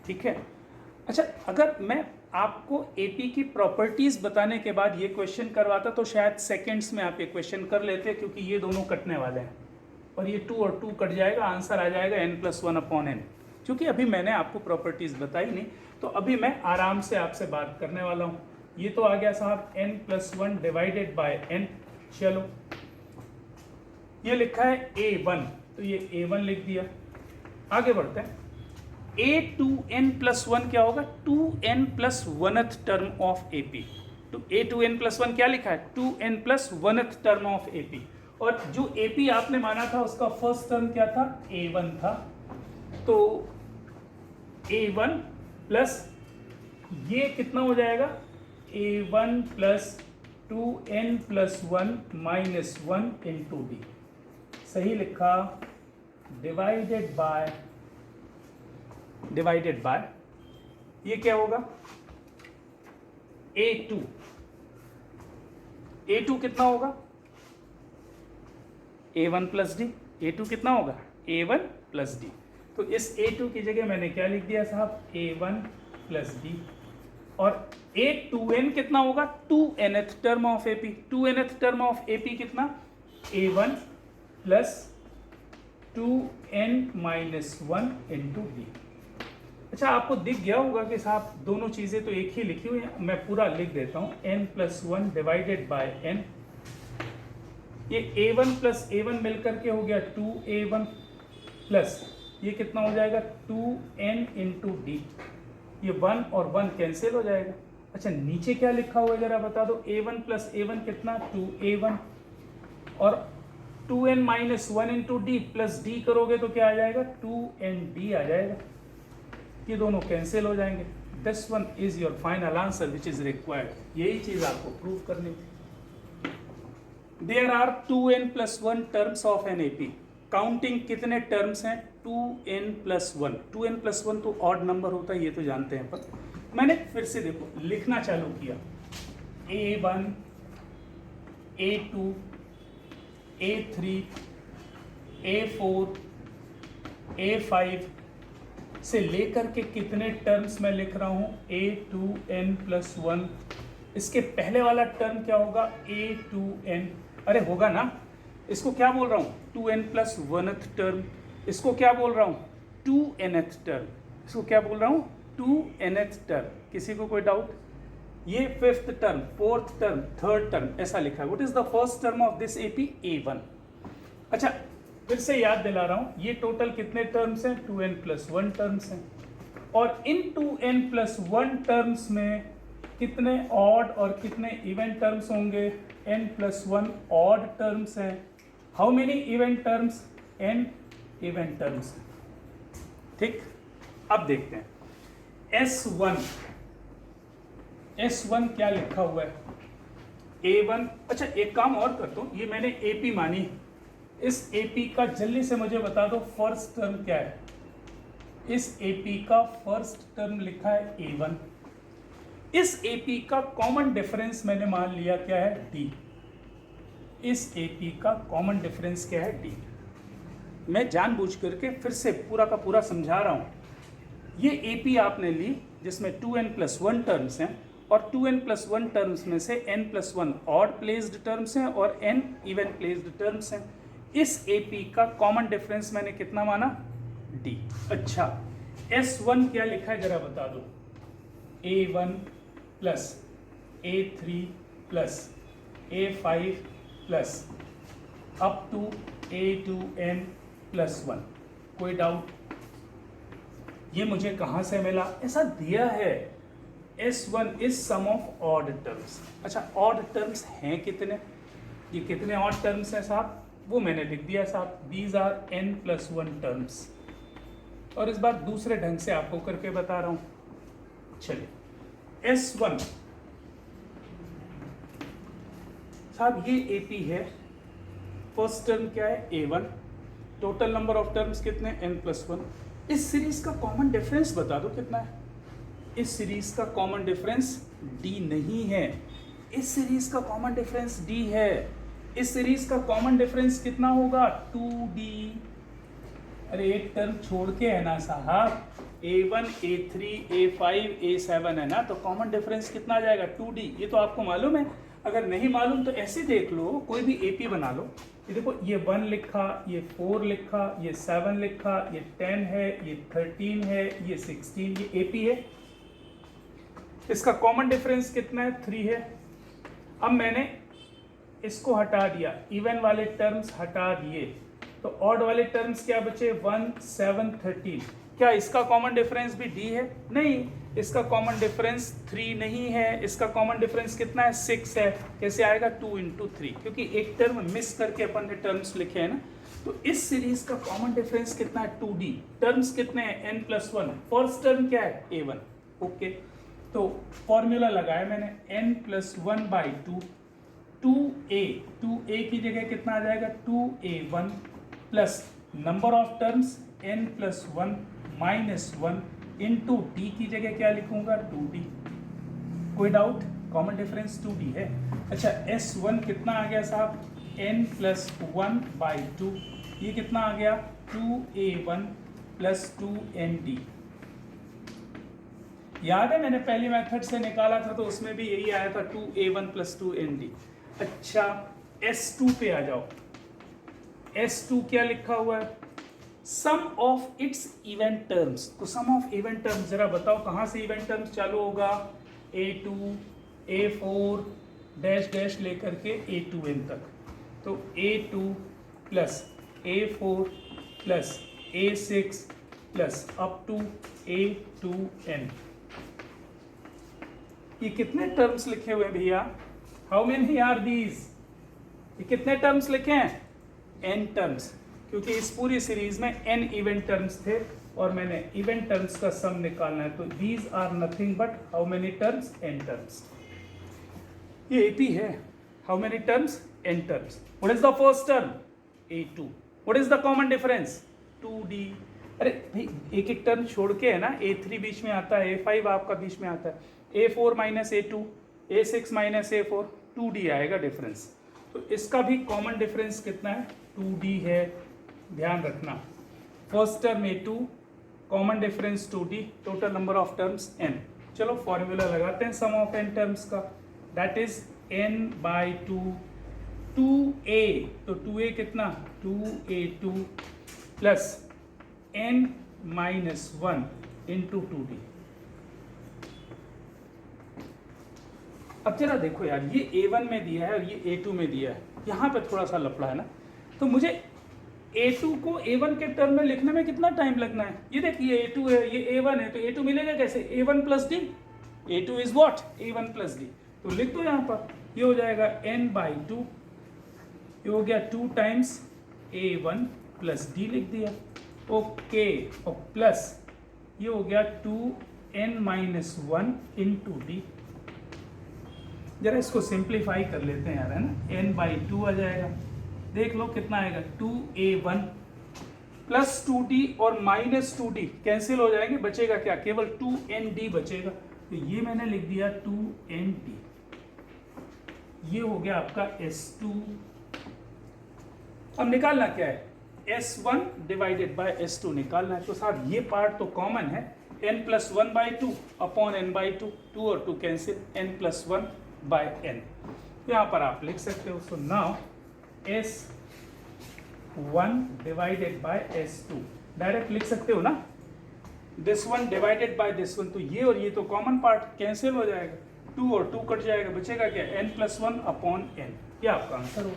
ठीक है। अच्छा अगर मैं आपको एपी की प्रॉपर्टीज बताने के बाद ये क्वेश्चन करवाता तो शायद सेकंड्स में आप ये क्वेश्चन कर लेते, क्योंकि ये दोनों कटने वाले हैं और ये 2 और 2 कट जाएगा, आंसर आ जाएगा n+1/n। क्योंकि अभी मैंने आपको प्रॉपर्टीज बताई नहीं, तो अभी मैं आराम से आपसे बात करने वाला हूँ। ये तो आ गया साहब n+1 डिवाइडेड बाय n। चलो ये लिखा है A1, तो ये A1 लिख दिया। आगे बढ़ते हैं। A2n+1 क्या होगा, 2n+1th टर्म ऑफ AP। तो A2n+1 क्या लिखा है, 2n+1th टर्म ऑफ AP। और जो AP आपने माना था उसका फर्स्ट टर्म क्या था, A1 था। तो A1 प्लस ये कितना हो जाएगा, A1 plus 2n+1 minus 1 into D, सही लिखा, डिवाइडेड बाय ये क्या होगा, A2 कितना होगा, A1 प्लस D। A2 कितना होगा, A1 प्लस D। तो इस A2 की जगह मैंने क्या लिख दिया साहब, A1 प्लस D। और A2n कितना होगा, 2nth term of AP। 2nth term of AP कितना, A1 plus 2n minus 1 into D। अच्छा आपको दिख गया होगा कि साहब दोनों चीज़ें तो एक ही लिखी हुई हैं, मैं पूरा लिख देता हूँ, n+1 डिवाइडेड बाय n। ये A1 प्लस A1 मिलकर के हो गया 2A1 प्लस ये कितना हो जाएगा 2n इंटू D। ये 1 और 1 कैंसिल हो जाएगा। अच्छा नीचे क्या लिखा हुआ है जरा बता दो, A1 प्लस A1 कितना, 2A1, और 2n minus 1 into D plus D करोगे तो क्या आ जाएगा, 2ND आ जाएगा। ये दोनों कैंसिल हो जाएंगे। This one is your final answer which is required. यही चीज आपको प्रूव करनी थी। There are 2n+1 terms of an AP। Counting कितने टर्म्स हैं, 2n+1। 2n+1 तो ऑड नंबर होता है, ये तो जानते हैं, पर मैंने फिर से देखो लिखना चालू किया, A1 A2 A3 A4 A5 से लेकर के कितने टर्म्स मैं लिख रहा हूँ, A2n+1। इसके पहले वाला टर्म क्या होगा, A2n, अरे होगा ना, इसको क्या बोल रहा हूँ, 2n+1th टर्म। इसको क्या बोल रहा हूँ, 2nth टर्म। इसको क्या बोल रहा हूँ, 2nth टर्म। किसी को कोई डाउट, ये 5th term, 4th term, 3rd term ऐसा लिखा है। What is the first term of this AP, A1। अच्छा फिर से याद दिला रहा हूँ, ये टोटल कितने टर्म्स हैं, 2n+1 टर्म्स हैं। और इन 2n+1 टर्म्स में कितने ऑड और कितने इवन टर्म्स होंगे? n+1 ऑड टर्म्स हैं। How many even terms? n even terms. ठीक, अब देखते हैं S1 क्या लिखा हुआ है? A1। अच्छा, एक काम और करता हूँ, ये मैंने AP मानी, इस AP का जल्दी से मुझे बता दो फर्स्ट टर्म क्या है? इस AP का फर्स्ट टर्म लिखा है A1। इस AP का कॉमन डिफरेंस मैंने मान लिया क्या है? D। इस AP का कॉमन डिफरेंस क्या है? D। मैं जानबूझ करके फिर से पूरा का पूरा समझा रहा हूँ। ये AP आपने ली जिसमें 2n+1 टर्म्स हैं, और 2n+1 टर्म्स में से n+1 ऑड प्लेस्ड टर्म्स हैं और n इवन प्लेस्ड टर्म्स हैं। इस AP का कॉमन डिफरेंस मैंने कितना माना? D। अच्छा, S1 क्या लिखा है जरा बता दो? A1 plus A3 plus A5 plus up to A2n+1। कोई डाउट? ये मुझे कहाँ से मिला? ऐसा दिया है, S1 is sum of odd terms. अच्छा, ऑड टर्म्स हैं कितने? ये कितने ऑड टर्म्स हैं साहब? वो मैंने लिख दिया साहब, दीज आर n+1 टर्म्स। और इस बार दूसरे ढंग से आपको करके बता रहा हूं। चलिए, S1 साहब ये AP है, फर्स्ट टर्म क्या है? A1। Total number of terms कितने? n+1। इस सीरीज का कॉमन डिफरेंस बता दो कितना है? इस सीरीज का कॉमन डिफरेंस D नहीं है, इस सीरीज का कॉमन डिफरेंस D है। इस सीरीज का कॉमन डिफरेंस कितना होगा? 2D। अरे एक टर्म छोड़ के है ना साहब, A1 A3 A5 A7 है ना, तो कॉमन डिफरेंस कितना आ जाएगा? 2D। ये तो आपको मालूम है। अगर नहीं मालूम तो ऐसे देख लो, कोई भी AP बना लो। ये देखो, ये 1 लिखा, ये 4 लिखा, ये 7 लिखा, ये 10 है, ये 13 है, ये 16, ये AP है। इसका कॉमन डिफरेंस कितना है? 3 है। अब मैंने इसको हटा दिया, इवन वाले टर्म्स हटा दिए, तो ऑड वाले टर्म्स क्या बचे? 1 7 13। क्या इसका कॉमन डिफरेंस भी D है? नहीं, इसका कॉमन डिफरेंस 3 नहीं है, इसका कॉमन डिफरेंस कितना है? 6 है। कैसे आएगा? 2 × 3, क्योंकि एक टर्म मिस करके अपन ने टर्म्स लिखे हैं ना। तो इस सीरीज का कॉमन डिफरेंस कितना है? 2D। टर्म्स कितने हैं? n+1। फर्स्ट टर्म क्या है? A1। ओके, तो फॉर्मूला लगाया मैंने, n+1/2 2a की जगह कितना आ जाएगा? 2a1 plus number of terms n+1 -1 into D की जगह क्या लिखूंगा? 2D। कोई डाउट? कॉमन डिफरेंस 2D है। अच्छा, S1 कितना आ गया साहब? n+1/2। ये कितना आ गया? 2a1 plus 2nd। याद है मैंने पहले मेथड से निकाला था तो उसमें भी यही आया था, 2a1 प्लस 2nd। अच्छा, S2 पे आ जाओ। S2 क्या लिखा हुआ है? Sum of its even terms. तो सम ऑफ इवन टर्म्स जरा बताओ, कहाँ से इवन टर्म्स चालू होगा? A2 A4 डैश डैश लेकर के A2n तक। तो A2 plus A4 plus A6 plus up to A2n। ये कितने टर्म्स लिखे हुए हैं भैया? How many are these? ये कितने टर्म्स लिखे हैं? n टर्म्स, क्योंकि इस पूरी सीरीज में n इवन टर्म्स थे और मैंने इवन टर्म्स का सम निकालना है। तो these are nothing but how many terms? n terms. ये AP है। How many terms? n terms. What is the first term? A2। What is the common difference? 2D। अरे भाई एक एक टर्म छोड़ के है ना, A3 बीच में आता है, A5 आपका बीच में आता है, A4 minus A2, A6 minus A4, 2D आएगा डिफरेंस। तो इसका भी कॉमन डिफरेंस कितना है? 2D है। ध्यान रखना, first term A2, common difference 2D, total number of terms n। चलो फॉर्मूला लगाते हैं सम ऑफ n टर्म्स का, दैट इज n/2 2a। तो 2a कितना? 2a2 plus n-1 into 2D। अब जरा देखो यार, ये A1 में दिया है और ये A2 में दिया है, यहाँ पे थोड़ा सा लफड़ा है ना। तो मुझे A2 को A1 के टर्म में लिखने में कितना टाइम लगना है? ये देखिए A2 है, ये A1 है, तो A2 मिलेगा कैसे? A1 plus D। A2 is what A1 plus D, तो लिख दो यहाँ पर, ये हो जाएगा n/2, ये हो गया 2 टाइम्स A1 प्लस डी लिख दिया, ओके, और प्लस ये हो गया 2n-1 इंटू डी। जरा इसको सिंप्लीफाई कर लेते हैं यार, है ना, n/2 आ जाएगा, देख लो कितना आएगा 2A1 प्लस 2d और माइनस 2d कैंसिल हो जाएंगे, बचेगा क्या, केवल 2nd बचेगा, तो ये मैंने लिख दिया 2nd, ये हो गया आपका S2। अब निकालना क्या है, S1 डिवाइडेड बाय S2 निकालना है, तो साहब ये पार्ट तो कॉमन है, n+1/2 अपॉन n/2, 2 और 2 कैंसिल, n+1/n, यहाँ पर आप लिख सकते हो, so now S1 divided by S2 direct लिख सकते हो ना, this one divided by this one, तो ये और ये तो कॉमन पार्ट कैंसिल हो जाएगा, 2 और 2 कट जाएगा, बचेगा क्या, n+1 अपॉन n, ये आपका आंसर हो।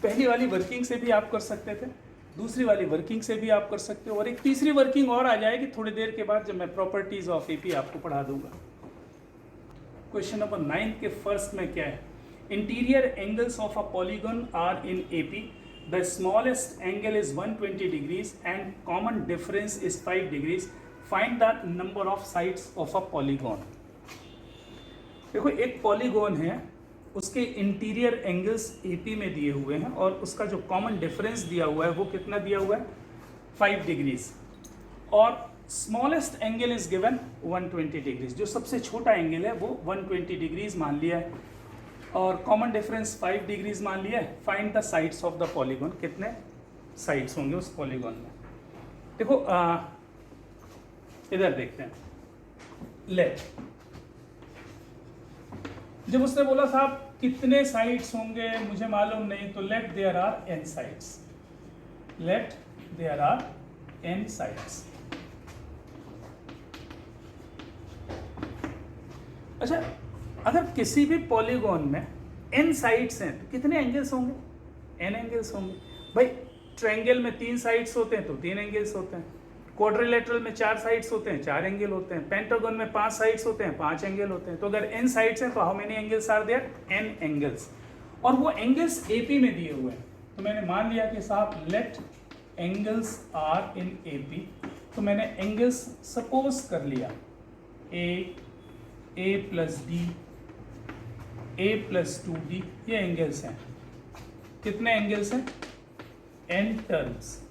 पहली वाली वर्किंग से भी आप कर सकते थे, दूसरी वाली वर्किंग से भी आप कर सकते हो, और एक तीसरी वर्किंग और आ जाएगी थोड़ी देर के बाद जब मैं प्रॉपर्टीज ऑफ एपी आपको पढ़ा दूंगा। क्वेश्चन नंबर 9 के फर्स्ट में क्या है, interior angles of a polygon are in AP, the smallest angle is 120 degrees and common difference is 5 degrees, find the number of sides of a polygon. देखो एक पॉलीगन है, उसके इंटीरियर एंगल्स एपी में दिए हुए हैं और उसका जो कॉमन डिफरेंस दिया हुआ है वो कितना दिया हुआ है, 5 डिग्रीज, और smallest angle is given 120 degrees, जो सबसे छोटा एंगल है वो 120 डिग्रीज मान लिया है, और कॉमन डिफरेंस 5 डिग्रीज मान लिया है। Find the sides of the polygon, कितने साइड्स होंगे उस पॉलीगन में। देखो इधर देखते हैं, लेट, जब उसने बोला साहब कितने साइड्स होंगे मुझे मालूम नहीं, तो let there are n sides, let there are n sides. अच्छा, अगर किसी भी पॉलीगन में n साइड्स हैं तो कितने एंगल्स होंगे, n एंगल्स होंगे। भाई ट्रायंगल में 3 साइड्स होते हैं तो 3 एंगल्स होते हैं, क्वाड्रिलेटरल में 4 साइड्स होते हैं 4 एंगल होते हैं, पेंटागन में 5 साइड्स होते हैं 5 एंगल होते हैं। तो अगर n साइड्स हैं तो how many angles are there, n angles, और वो एंगल्स AP में दिए हुए हैं, तो मैंने मान लिया कि साहब let angles are in AP, तो मैंने एंगल्स सपोज कर लिया A plus D, A plus 2D, ये एंगल्स हैं, कितने एंगल्स हैं, n टर्म्स,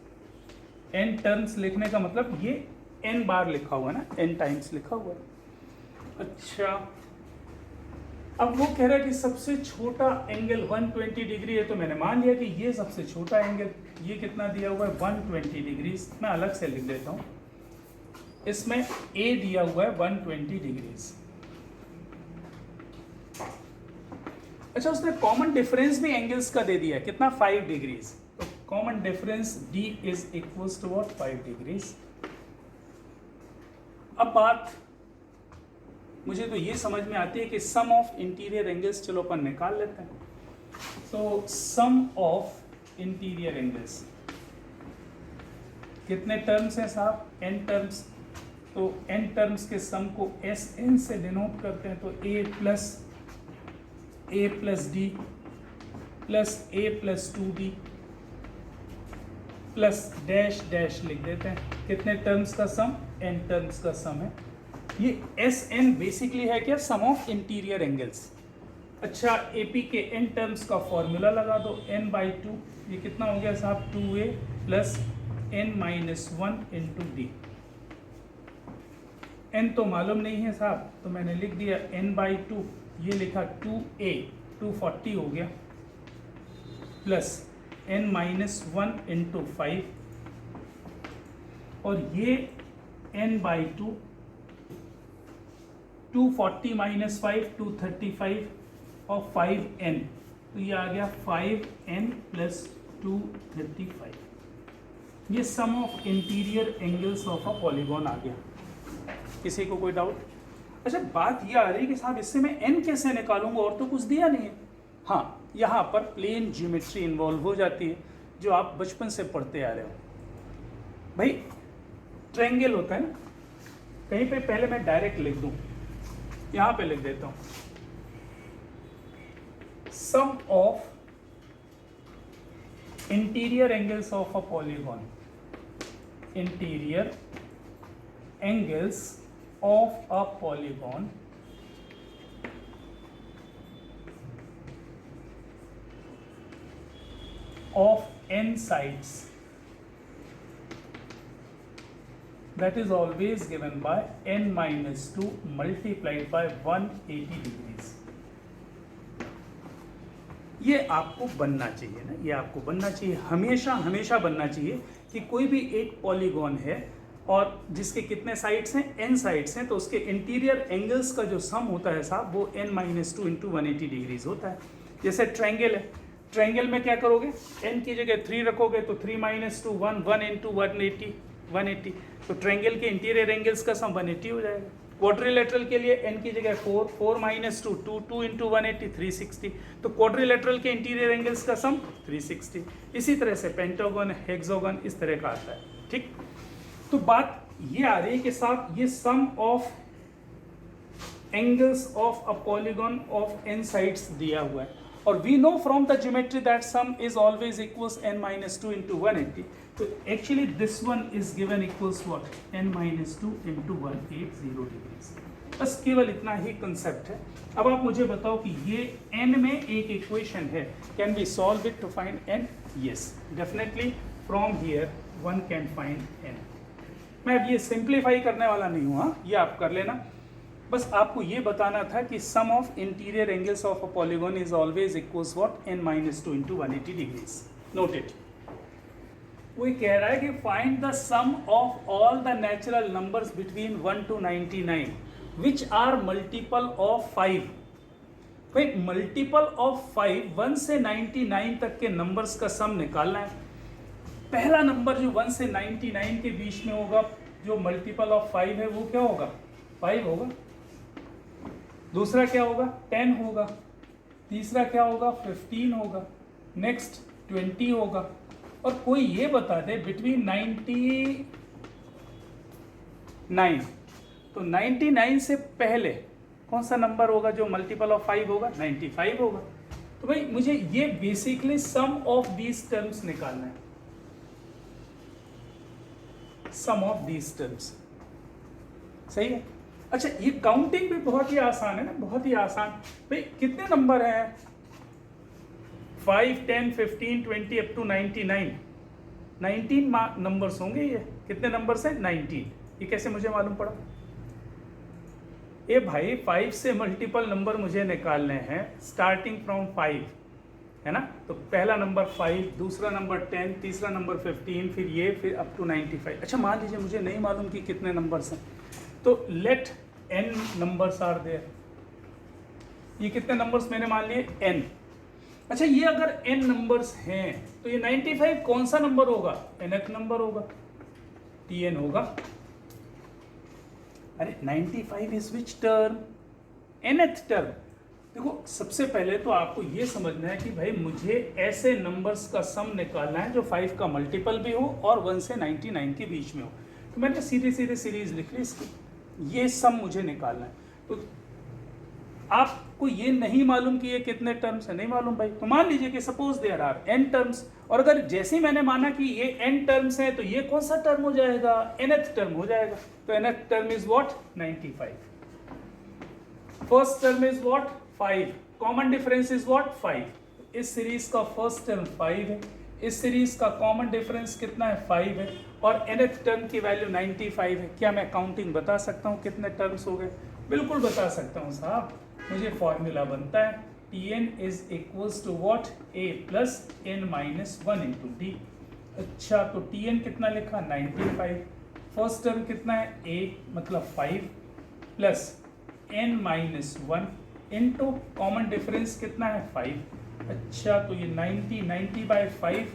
n टर्म्स लिखने का मतलब ये n बार लिखा हुआ है ना, n टाइम्स लिखा हुआ है। अच्छा, अब वो कह रहा है कि सबसे छोटा एंगल 120 डिग्री है, तो मैंने मान लिया कि ये सबसे छोटा एंगल, ये कितना दिया हुआ है 120 डिग्री, मैं अलग से लिख देता हूँ, इसमें A दिया हुआ है 120 डिग्रीज। अच्छा, उसने कॉमन डिफरेंस भी एंगल्स का दे दिया है, कितना 5 डिग्रीज, तो common difference D is equals to what 5 degrees. अब बात मुझे तो ये समझ में आती है कि सम ऑफ इंटीरियर एंगल्स चलो अपन निकाल लेते हैं। तो सम ऑफ इंटीरियर एंगल्स कितने टर्म्स हैं साहब, n टर्म्स, तो n टर्म्स के सम को Sn से डिनोट करते हैं, तो A plus D plus A plus 2D plus dash dash लिख देते हैं, कितने टर्म्स का सम, n टर्म्स का सम है। ये Sn बेसिकली है क्या, सम ऑफ इंटीरियर एंगल्स। अच्छा, AP के n टर्म्स का फॉर्मूला लगा दो, n/2, ये कितना हो गया साहब 2A plus n-1 into D। n तो मालूम नहीं है साहब, तो मैंने लिख दिया n/2, ये लिखा 2A 240 हो गया, प्लस n-1 इंटू 5, और ये n/2 240 माइनस 5 235 और 5n, तो ये आ गया 5n प्लस 235, ये sum of interior angles of a polygon आ गया। किसी को कोई डाउट? अच्छा, बात ये आ रही है कि साहब इससे मैं n कैसे निकालूंगा, और तो कुछ दिया नहीं है। हाँ, यहाँ पर प्लेन ज्योमेट्री इन्वॉल्व हो जाती है, जो आप बचपन से पढ़ते आ रहे हो। भाई ट्रायंगल होता है ना, कहीं पे पहले मैं डायरेक्ट लिख दूं, यहां पे लिख देता हूं, sum of interior angles of a polygon, interior angles of a polygon of n sides, that is always given by n minus 2 multiplied by 180 degrees. ये आपको बनना चाहिए ना, ये आपको बनना चाहिए, हमेशा हमेशा बनना चाहिए कि कोई भी एक पॉलीगॉन है और जिसके कितने साइड्स हैं, n साइड्स हैं, तो उसके इंटीरियर एंगल्स का जो सम होता है साहब वो n माइनस 2 इंटू 180 डिग्रीज होता है. जैसे ट्रायंगल है, ट्रायंगल में क्या करोगे, n की जगह 3 रखोगे तो 3 माइनस 2 1 1 इंटू 180, तो ट्रायंगल के इंटीरियर एंगल्स का सम 180 हो जाएगा. क्वाड्रिलेटरल के लिए n की जगह 4 4 माइनस 2 2 2 इंटू 180 360, तो क्वाड्रिलेटरल के इंटीरियर एंगल्स का सम 360. इसी तरह से पेंटागन, हेक्सागन इस तरह का आता है. ठीक, तो बात ये आ रही है कि साहब ये sum of angles of a polygon of n sides दिया हुआ है, और we know from the geometry that sum is always equals n minus 2 into 180. So actually this one is given equals what, n minus 2 into 180 degrees. बस केवल इतना ही कंसेप्ट है. अब आप मुझे बताओ कि ये n में एक इक्वेशन है, can be solve it to find n? Yes, definitely from here one can find n. मैं अब ये सिंप्लीफाई करने वाला नहीं हूँ, हाँ, ये आप कर लेना. बस आपको ये बताना था कि sum of interior angles of a polygon is always equals what, n minus 2 into 180 degrees. Note it. वो कह रहा है कि find the sum of all the natural numbers between 1 to 99 which are multiple of 5. भाई मल्टीपल ऑफ 5, 1 से 99 तक के नंबर्स का सम निकालना है. पहला नंबर जो 1 से 99 के बीच में होगा, जो मल्टीपल ऑफ 5 है, वो क्या होगा, 5 होगा. दूसरा क्या होगा, 10 होगा. तीसरा क्या होगा, 15 होगा. नेक्स्ट 20 होगा. और कोई ये बता दे बिटवीन 99, तो 99 से पहले कौन सा नंबर होगा जो मल्टीपल ऑफ 5 होगा, 95 होगा. तो भाई मुझे ये basically sum of these terms निकालना है, सम ऑफ दीज टर्म्स. सही है. अच्छा, ये काउंटिंग भी बहुत ही आसान है ना, बहुत ही आसान. भाई कितने नंबर हैं, 5 10 15 20 अप टू 99, 19 नंबर्स होंगे. ये कितने नंबर्स हैं, 19. ये कैसे मुझे मालूम पड़ा? ये भाई 5 से मल्टीपल नंबर मुझे निकालने हैं स्टार्टिंग फ्रॉम 5, है ना. तो पहला नंबर 5, दूसरा नंबर 10, तीसरा नंबर 15, फिर ये, फिर अप टू 95. अच्छा, मान लीजिए मुझे नहीं मालूम कि कितने नंबर्स हैं, तो let n numbers are there. ये कितने नंबर्स मैंने मान लिए, n. अच्छा, ये अगर n नंबर्स हैं तो ये 95 कौन सा नंबर होगा, nth नंबर होगा, tn होगा. अरे 95 is which term, nth term. देखो, सबसे पहले तो आपको ये समझना है कि भाई मुझे ऐसे नंबर्स का सम निकालना है जो 5 का मल्टीपल भी हो और 1 से 99 के बीच में हो. तो मैंने सीधे सीधे सीरीज लिख ली इसकी, ये सम मुझे निकालना है. तो आपको ये नहीं मालूम कि ये कितने टर्म्स है, नहीं मालूम भाई. तो मान लीजिए कि suppose there are n terms, और अगर जैसे ही मैंने माना कि ये n टर्म्स हैं तो ये कौन सा टर्म हो जाएगा, nth टर्म हो जाएगा. तो nth term is what, 95. First term is what, 5. Common difference is what, 5. इस सीरीज का फर्स्ट टर्म 5 है, इस सीरीज का कॉमन डिफरेंस कितना है, 5 है, और nth टर्म की वैल्यू 95 है. क्या मैं काउंटिंग बता सकता हूँ कितने टर्म्स हो गए? बिल्कुल बता सकता हूँ साहब. मुझे फॉर्मूला बनता है Tn is equals to what, a plus n minus 1 into d. अच्छा, तो Tn कितना लिखा, 95. फर्स्ट टर्म कितना है, a मतलब 5 plus n minus 1 into common difference कितना है, 5. अच्छा, तो ये 90 by 5,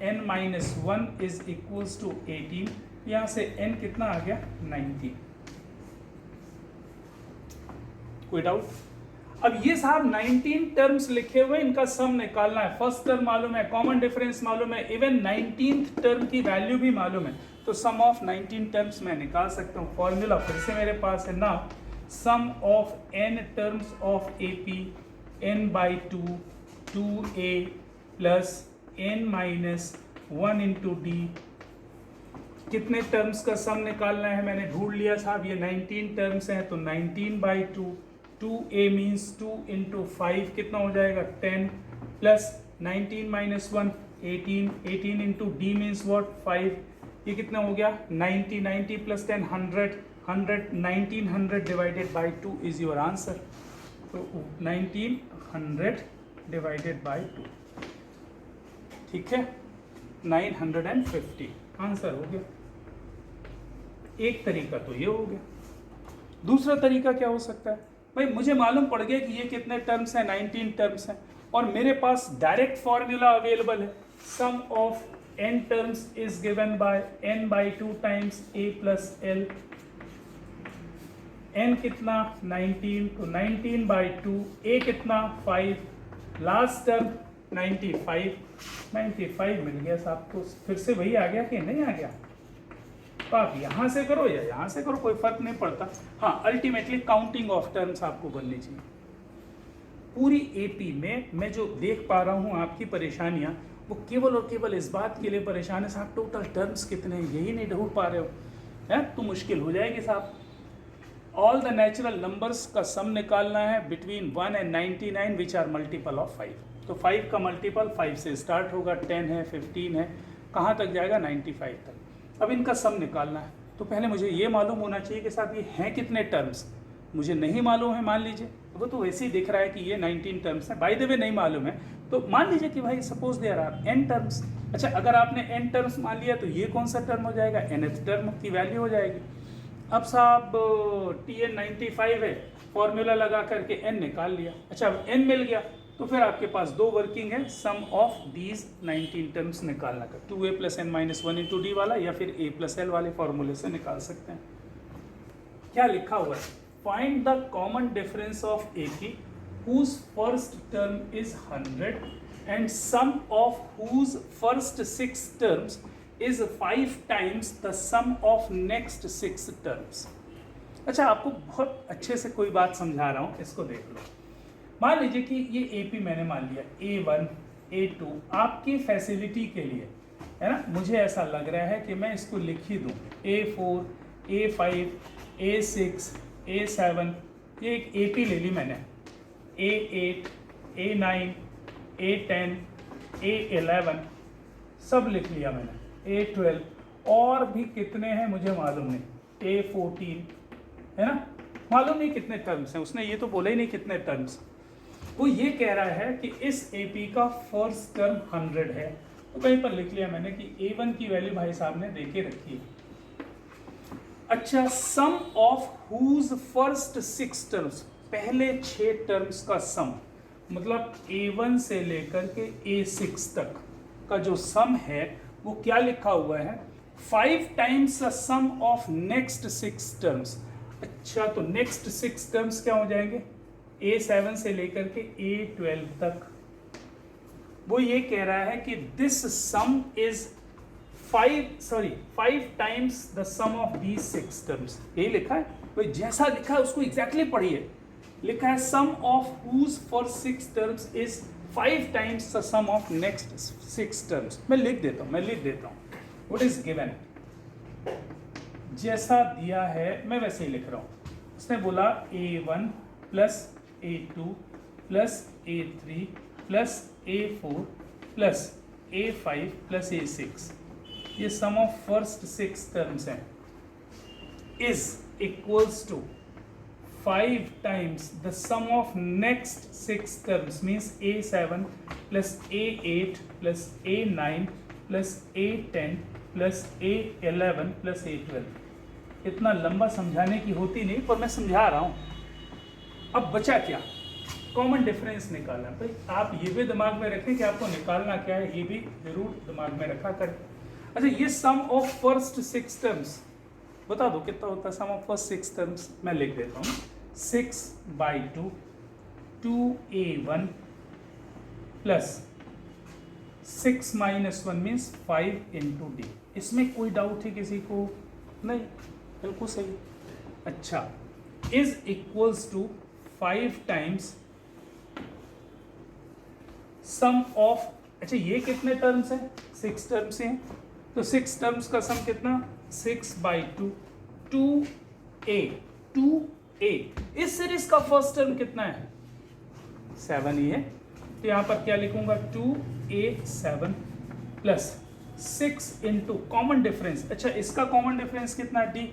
n minus 1 is equals to 18. यहाँ से n कितना आ गया, 90. कोई डाउट? अब ये साहब 19 टर्म्स लिखे हुए, इनका सम निकालना है. फर्स्ट टर्म मालूम है, कॉमन डिफरेंस मालूम है, इवन 19th टर्म की वैल्यू भी मालूम है. तो सम ऑफ 19 टर्म्स मैं निकाल सकता हूँ। फॉर्मूला फिर से मेरे पास है ना, sum of n terms of AP n/2 2a plus n minus 1 into d. कितने टर्म्स का सम निकालना है मैंने ढूंढ लिया साहब, ये 19 टर्म्स हैं, तो 19/2 2a मीन्स 2 इंटू 5 कितना हो जाएगा 10 plus 19 minus 1 18 18 into D means what 5, ये कितना हो गया 90 90 plus 10 100 100 1900 divided by 2 is your answer. तो 1900 डिवाइडेड बाई 2, ठीक है 950 आंसर हो गया। एक तरीका तो ये हो गया। दूसरा तरीका क्या हो सकता है भाई, मुझे मालूम पड़ गया कि ये कितने टर्म्स हैं 19 टर्म्स हैं, और मेरे पास डायरेक्ट फॉर्मूला अवेलेबल है, sum of n terms is given by n/2 times a plus l। n कितना 19, तो 19/2, a कितना 5, लास्ट टर्म 95 मिल गया साहब को। फिर से वही आ गया कि नहीं आ गया, तो आप यहाँ से करो या यहाँ से करो, कोई फर्क नहीं पड़ता। हाँ, अल्टीमेटली काउंटिंग ऑफ टर्म्स आपको बननी चाहिए। पूरी एपी में मैं जो देख पा रहा हूँ आपकी परेशानियाँ, वो केवल और केवल इस बात के लिए परेशान है साहब टोटल टर्म्स कितने हैं, यही नहीं ढूंढ पा रहे हो, है तो मुश्किल हो जाएगी साहब। ऑल द नेचुरल नंबर्स का सम निकालना है between 1 and 99 which are multiple of 5। तो 5 का मल्टीपल 5 से स्टार्ट होगा, 10 है 15 है, कहाँ तक जाएगा 95 तक। अब इनका सम निकालना है, तो पहले मुझे ये मालूम होना चाहिए कि साहब ये हैं कितने टर्म्स। मुझे नहीं मालूम है, मान लीजिए वो तो वैसे ही दिख रहा है कि ये 19 टर्म्स है, बाय द वे नहीं मालूम है, तो मान लीजिए कि भाई suppose there are n terms. अच्छा, अगर आपने n टर्म्स मान लिया तो ये कौन सा टर्म हो जाएगा, nth टर्म की वैल्यू हो जाएगी। अब साहब Tn 95 है, फॉर्मूला लगा करके n निकाल लिया। अच्छा, अब n मिल गया, तो फिर आपके पास दो वर्किंग है, सम ऑफ दीज 19 टर्म्स निकालना का, 2a plus n minus 1 into D वाला, या फिर a प्लस l वाले फॉर्मूले से निकाल सकते हैं। क्या लिखा हुआ है, find the common difference of AP whose first term is 100 and sum of whose first 6 terms is 5 times the sum of next 6 terms। अच्छा, आपको बहुत अच्छे से कोई बात समझा रहा हूँ, इसको देख लो। मान लीजिए कि ये AP मैंने मान लिया A1 A2 आपकी फैसिलिटी के लिए, है ना, मुझे ऐसा लग रहा है कि मैं इसको लिख ही दूँ A4 A5 A6 A7, ये एक AP ले ली मैंने, A8 A9 A10 A11 सब लिख लिया मैंने, A12 और भी कितने हैं मुझे मालूम नहीं, A14 है ना, मालूम नहीं कितने टर्म्स हैं, उसने ये तो बोला ही नहीं कितने टर्म्स। वो ये कह रहा है कि इस AP का फर्स्ट टर्म 100 है, तो कहीं पर लिख लिया मैंने कि A1 की वैल्यू भाई साहब ने देके रखी है। अच्छा, sum of whose first 6 terms, पहले 6 टर्म्स का सम, मतलब A1 से लेकर के A6 तक का जो सम है वो क्या लिखा हुआ है, 5 times the sum of next 6 terms. अच्छा, तो नेक्स्ट 6 टर्म्स क्या हो जाएंगे, A7 से लेकर के A12 तक। वो ये कह रहा है कि this sum is 5 times the sum of these 6 terms. यही लिखा है, तो जैसा लिखा है उसको एग्जैक्टली पढ़िए। लिखा है sum of whose for 6 terms is 5 times the sum of next 6 terms. मैं लिख देता हूँ व्हाट इज गिवन, जैसा दिया है मैं वैसे ही लिख रहा हूँ। उसने बोला A1 plus A2 plus A3 plus A4 plus A5 plus A6, ये सम ऑफ फर्स्ट 6 टर्म्स हैं, is equals to 5 times the sum of next 6 terms, means A7 plus A8 plus A9 plus A10 plus A11 plus A12। इतना लंबा समझाने की होती नहीं, पर मैं समझा रहा हूँ। अब बचा क्या, कॉमन डिफरेंस निकालना। भाई आप ये भी दिमाग में रखें कि आपको निकालना क्या है, ये भी जरूर दिमाग में रखा करें। अच्छा, ये सम ऑफ फर्स्ट 6 टर्म्स बता दो कितना होता है, सम ऑफ फर्स्ट 6 टर्म्स मैं लिख देता हूँ, 6/2 2A1 plus 6 minus 1 means 5 into D. इसमें कोई डाउट है किसी को? नहीं, बिल्कुल सही। अच्छा, is equals to 5 times sum of, अच्छा ये कितने टर्म्स हैं? 6 टर्म्स हैं, तो 6 टर्म्स का सम कितना? 6/2 2a 2a। इस सीरीज का फर्स्ट टर्म कितना है? 7 ही है, तो यहां पर क्या लिखूंगा? 2a7 plus 6 into common difference. अच्छा, इसका कॉमन डिफरेंस कितना है? d।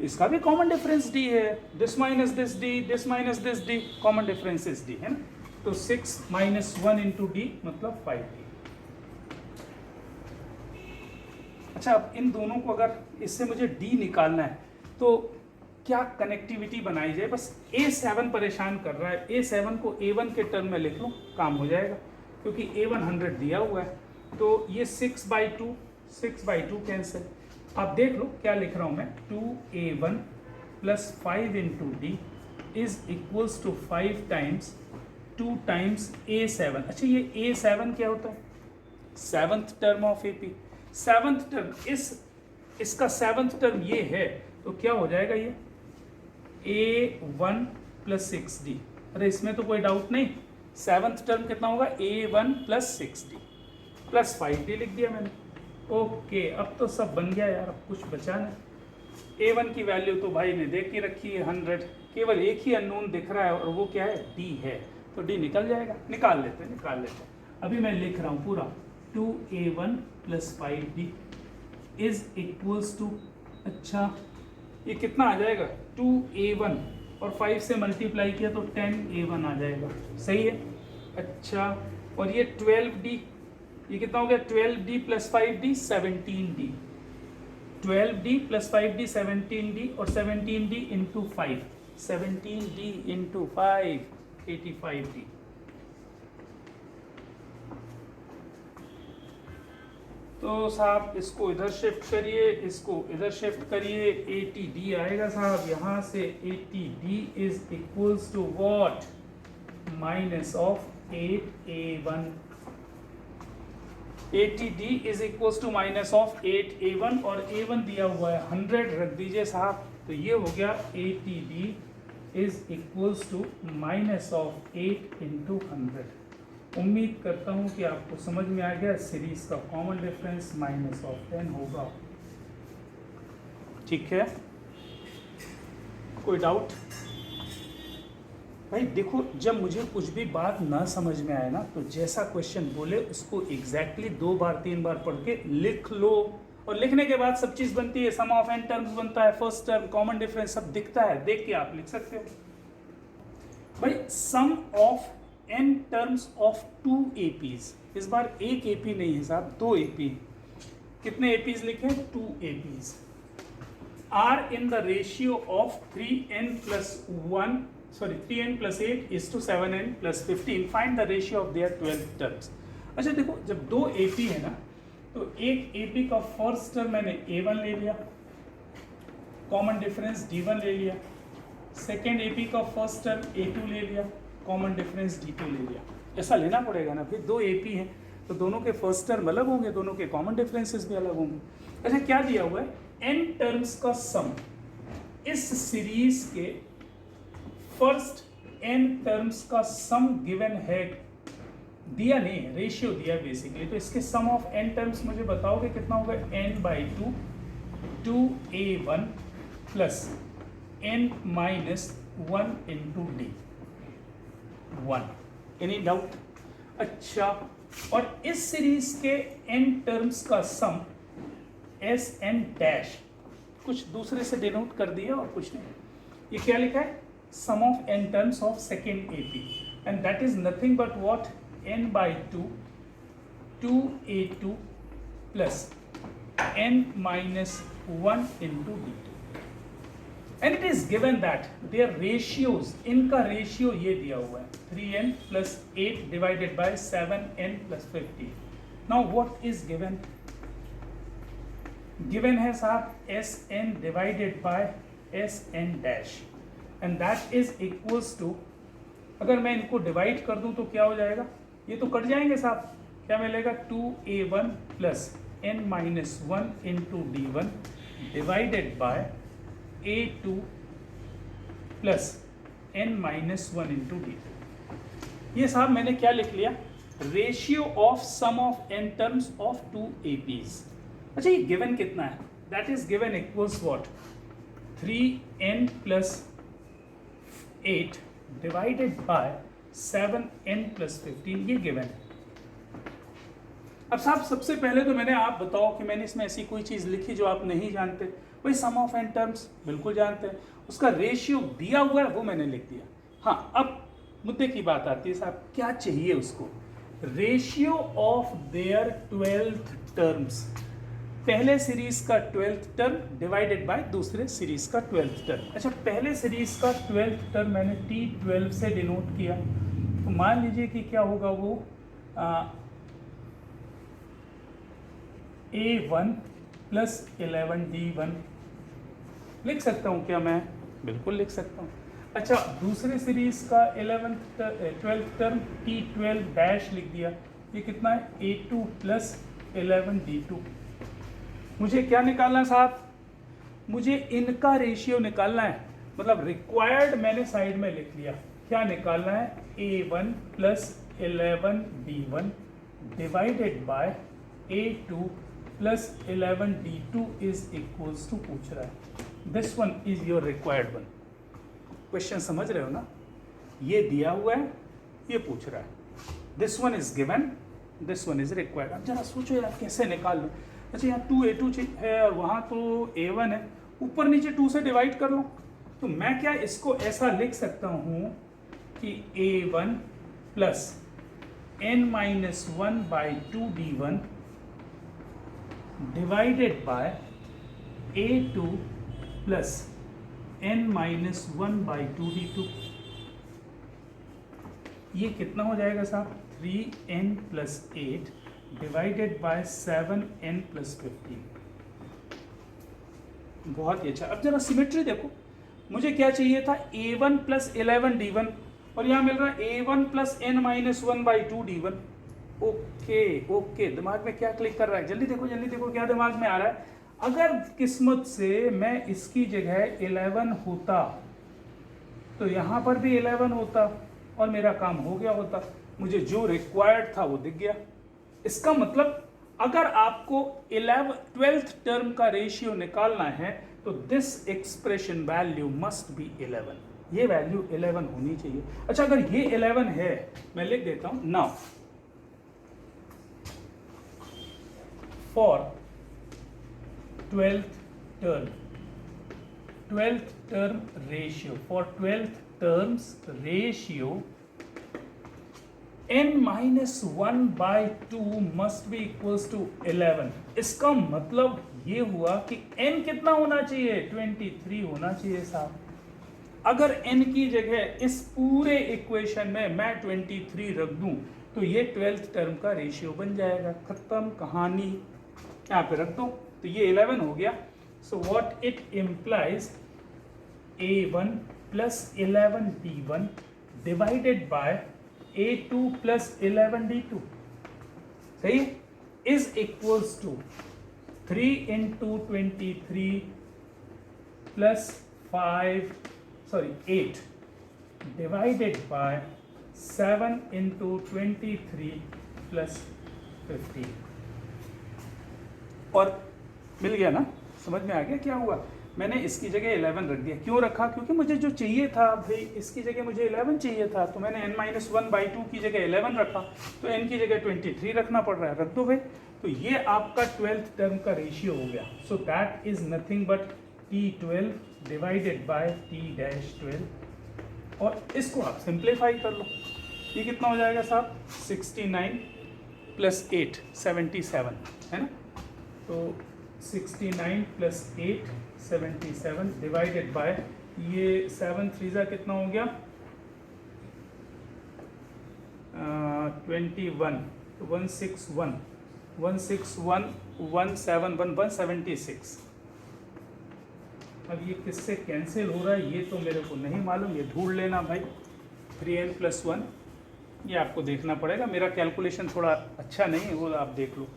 इसका भी कॉमन डिफरेंस d है, this minus this d, this minus this d, common difference is d है ना। तो 6 माइनस 1 इंटू डी मतलब 5d। अच्छा, अब इन दोनों को अगर इससे मुझे d निकालना है तो क्या कनेक्टिविटी बनाई जाए? बस a7 परेशान कर रहा है, a7 को a1 के टर्म में लिख लो, काम हो जाएगा, क्योंकि a1 100 दिया हुआ है। तो ये 6/2 कैंसिल। आप देख लो क्या लिख रहा हूं मैं, 2a1 plus 5 into d is equals to 5 times 2 times a7। अच्छा, ये a7 क्या होता है? 7th term of AP। 7th term, इसका 7th टर्म ये है, तो क्या हो जाएगा? ये a1 प्लस 6d। अरे इसमें तो कोई डाउट नहीं, 7th टर्म कितना होगा? a1 plus 6d plus 5d लिख दिया मैंने। ओके, अब तो सब बन गया यार, अब कुछ बचा नहीं। a1 की वैल्यू तो भाई ने देख के रखी है 100, केवल एक ही अननोन दिख रहा है और वो क्या है? d है, तो d निकल जाएगा। निकाल लेते हैं। अभी मैं लिख रहा हूँ पूरा, 2a1 plus 5d is equals to, अच्छा ये कितना आ जाएगा? 2a1 और 5 से मल्टीप्लाई किया तो 10a1 आ जाएगा, सही है। अच्छा, और ये 12d, ये कितना हो गया? 12d plus 5d 17d, 12d plus 5d 17d, और 17d into 5, 17d into 5 85d। तो साहब इसको इधर शिफ्ट करिए, इसको इधर शिफ्ट करिए, 80d आएगा साहब यहाँ से। 80d is equals to what? Minus of 8a1। 80d is equals to minus of 8a1, और a1 दिया हुआ है 100, रख दीजिए साहब, तो ये हो गया 80d is equals to minus of 8 into 100। उम्मीद करता हूं कि आपको समझ में आ गया। सीरीज का कॉमन डिफरेंस माइनस ऑफ 10 होगा, ठीक है? कोई डाउट? भाई देखो, जब मुझे कुछ भी बात ना समझ में आए ना, तो जैसा क्वेश्चन बोले उसको एग्जैक्टली 2 बार 3 बार पढ़ के लिख लो, और लिखने के बाद सब चीज बनती है। सम ऑफ n टर्म्स बनता है, फर्स्ट टर्म, कॉमन डिफरेंस सब दिखता है, देख के आप लिख सकते हो। भाई sum of n terms of 2 APs, इस बार एक AP नहीं है साहब, 2 AP। कितने APs लिखे? 2 APs are in the ratio of 3n plus 8 is to 7n plus 15। Find the ratio of their 12 terms. अच्छा देखो, जब 2 AP है ना, तो एक AP का फर्स्ट टर्म मैंने A1 ले लिया, कॉमन डिफरेंस D1 ले लिया, सेकेंड AP का फर्स्ट टर्म A2 ले लिया, कॉमन डिफरेंस D2 ले लिया। ऐसा लेना पड़ेगा ना, फिर 2 AP हैं तो दोनों के फर्स्ट टर्म अलग होंगे, दोनों के कॉमन डिफरेंसेस भी अलग होंगे। अच्छा, क्या दिया हुआ है? n टर्म्स का सम। इस सीरीज के फर्स्ट n टर्म्स का सम गिवन है, दिया नहीं है, रेशियो दिया बेसिकली। तो इसके सम ऑफ n टर्म्स मुझे बताओगे कितना होगा? n/2 2a1 plus n minus 1 into d 1। Any doubt? अच्छा, और इस सीरीज के n टर्म्स का सम Sn डैश, कुछ दूसरे से डिनोट कर दिया और कुछ नहीं। ये क्या लिखा है? Sum of n terms of second AP, and that is nothing but what? n/2 2a2 plus n minus 1 into d2। And it is given that their ratios, इनका रेशियो ये दिया हुआ है 3n plus 8 divided by 7n plus 50। Now what is given? Given है साहब Sn divided by Sn dash, and that is equals to, अगर मैं इनको डिवाइड कर दूं तो क्या हो जाएगा? ये तो कट जाएंगे साहब, क्या मिलेगा 2a1 plus n-1 into d1 divided by a2 plus n-1 into d2। ये साहब मैंने क्या लिख लिया, ratio of sum of n terms of two APs। अच्छा ये गिवन कितना है, that is given equals what 3n plus 8 divided by 7n plus 15, ये गिवन है। अब साहब सबसे पहले तो मैंने आप बताओ कि मैंने इसमें ऐसी कोई चीज़ लिखी जो आप नहीं जानते। वही सम ऑफ n टर्म्स बिल्कुल जानते हैं, उसका रेशियो दिया हुआ है वो मैंने लिख दिया। हाँ अब मुद्दे की बात आती है साहब, क्या चाहिए उसको, ratio of there 12th terms, पहले सीरीज का 12th टर्म डिवाइडेड बाय दूसरे सीरीज का 12th टर्म। अच्छा पहले सीरीज का 12th टर्म मैंने T12 से डिनोट किया, तो मान लीजिए कि क्या होगा वो A1 प्लस 11D1 लिख सकता हूँ क्या मैं, बिल्कुल लिख सकता हूँ। अच्छा दूसरे सीरीज का 12th टर्म T12 डैश लिख दिया, ये कितना है A2 प्लस 11D2। मुझे क्या निकालना है साहब, मुझे इनका रेशियो निकालना है, मतलब रिक्वायर्ड मैंने साइड में लिख लिया। क्या निकालना है, A1 plus 11D1 divided by A2 plus 11D2 is equals to पूछ रहा है। This one is your required one. Question समझ रहे हो ना, ये दिया हुआ है, ये पूछ रहा है, this one is given, this one is required. अब जरा सोचो यार कैसे निकाल लो। अच्छा यहाँ 2A2 है और वहाँ तो A1 है, ऊपर नीचे 2 से डिवाइड कर लो। तो मैं क्या इसको ऐसा लिख सकता हूँ कि A1 plus n-1 by 2D1 divided by A2 plus n-1 by 2D2। ये कितना हो जाएगा साहब, 3n plus 8 divided by 7n plus 15। बहुत ही अच्छा। अब जरा सिमेट्री देखो, मुझे क्या चाहिए था A1 प्लस 11D1 और यहाँ मिल रहा है A1 plus n-1 by 2D1। Okay okay, दिमाग में क्या क्लिक कर रहा है, जल्दी देखो क्या दिमाग में आ रहा है। अगर किस्मत से मैं इसकी जगह 11 होता तो यहाँ पर भी 11 होता और मेरा काम हो गया होता, मुझे जो रिक्वायर्ड था वो दिख गया। इसका मतलब अगर आपको 12th टर्म का रेशियो निकालना है तो this expression value must be 11, ये वैल्यू 11 होनी चाहिए। अच्छा अगर ये 11 है, मैं लिख देता हूं now for 12th term ratio, for 12th terms ratio n-1 by 2 must be equals to 11। इसका मतलब ये हुआ कि n कितना होना चाहिए, 23 होना चाहिए साहब। अगर n की जगह इस पूरे इक्वेशन में मैं 23 रख दूं तो ये 12th टर्म का रेशियो बन जाएगा, खत्म कहानी। यहाँ पे रख दो तो ये 11 हो गया। So what it implies A1 plus 11D1 divided by A2 plus 11D2, सही, is equals to 3 into 23 plus 8 divided by 7 into 23 plus 15। और मिल गया ना, समझ में आ गया क्या हुआ। मैंने इसकी जगह 11 रख दिया, क्यों रखा, क्योंकि मुझे जो चाहिए था भाई इसकी जगह मुझे 11 चाहिए था, तो मैंने n-1 बाई 2 की जगह 11 रखा, तो n की जगह 23 रखना पड़ रहा है, रख दो भाई। तो ये आपका 12th टर्म का रेशियो हो गया। So that is nothing but T12 divided by T-12 और इसको आप सिंप्लीफाई कर लो। ये कितना हो जाएगा साहब, 69 प्लस 8 77 है ना, तो 69 प्लस 8 77 डिवाइडेड बाय ये 7 3 कितना हो गया 21, 161 171 176। अब ये किससे कैंसिल हो रहा है ये तो मेरे को नहीं मालूम, ये ढूंढ लेना भाई। 3n प्लस 1 ये आपको देखना पड़ेगा, मेरा कैलकुलेशन थोड़ा अच्छा नहीं है, वो आप देख लो।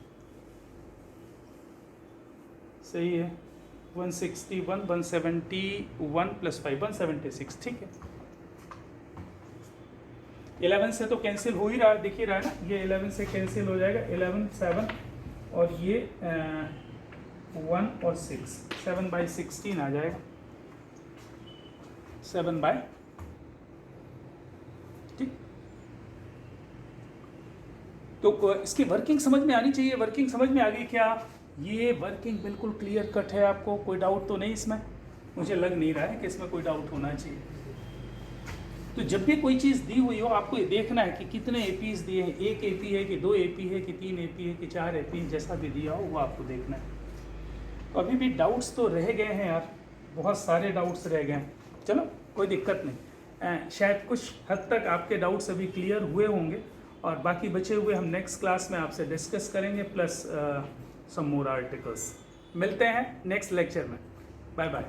सही है, 161 171 प्लस 5 176, ठीक है। 11 से तो कैंसिल हो ही रहा है, दिख ही रहा है ना, ये 11 से कैंसिल हो जाएगा, 11 7 और ये 1 और 6, 7/16 आ जाएगा, 7 बाय, ठीक। तो इसकी वर्किंग समझ में आनी चाहिए, वर्किंग समझ में आ गई क्या? ये वर्किंग बिल्कुल क्लियर कट है, आपको कोई डाउट तो नहीं इसमें? मुझे लग नहीं रहा है कि इसमें कोई डाउट होना चाहिए। तो जब भी कोई चीज़ दी हुई हो, आपको ये देखना है कि कितने एपीज दिए हैं, 1 एपी है कि 2 एपी है कि 3 एपी है कि 4 एपी, जैसा भी दिया हो वो आपको देखना है। तो अभी भी डाउट्स तो रह गए हैं यार, बहुत सारे डाउट्स रह गए हैं। चलो कोई दिक्कत नहीं, शायद कुछ हद तक आपके डाउट्स अभी क्लियर हुए होंगे, और बाकी बचे हुए हम नेक्स्ट क्लास में आपसे डिस्कस करेंगे, प्लस सम मोर आर्टिकल्स। मिलते हैं नेक्स्ट लेक्चर में, बाय बाय।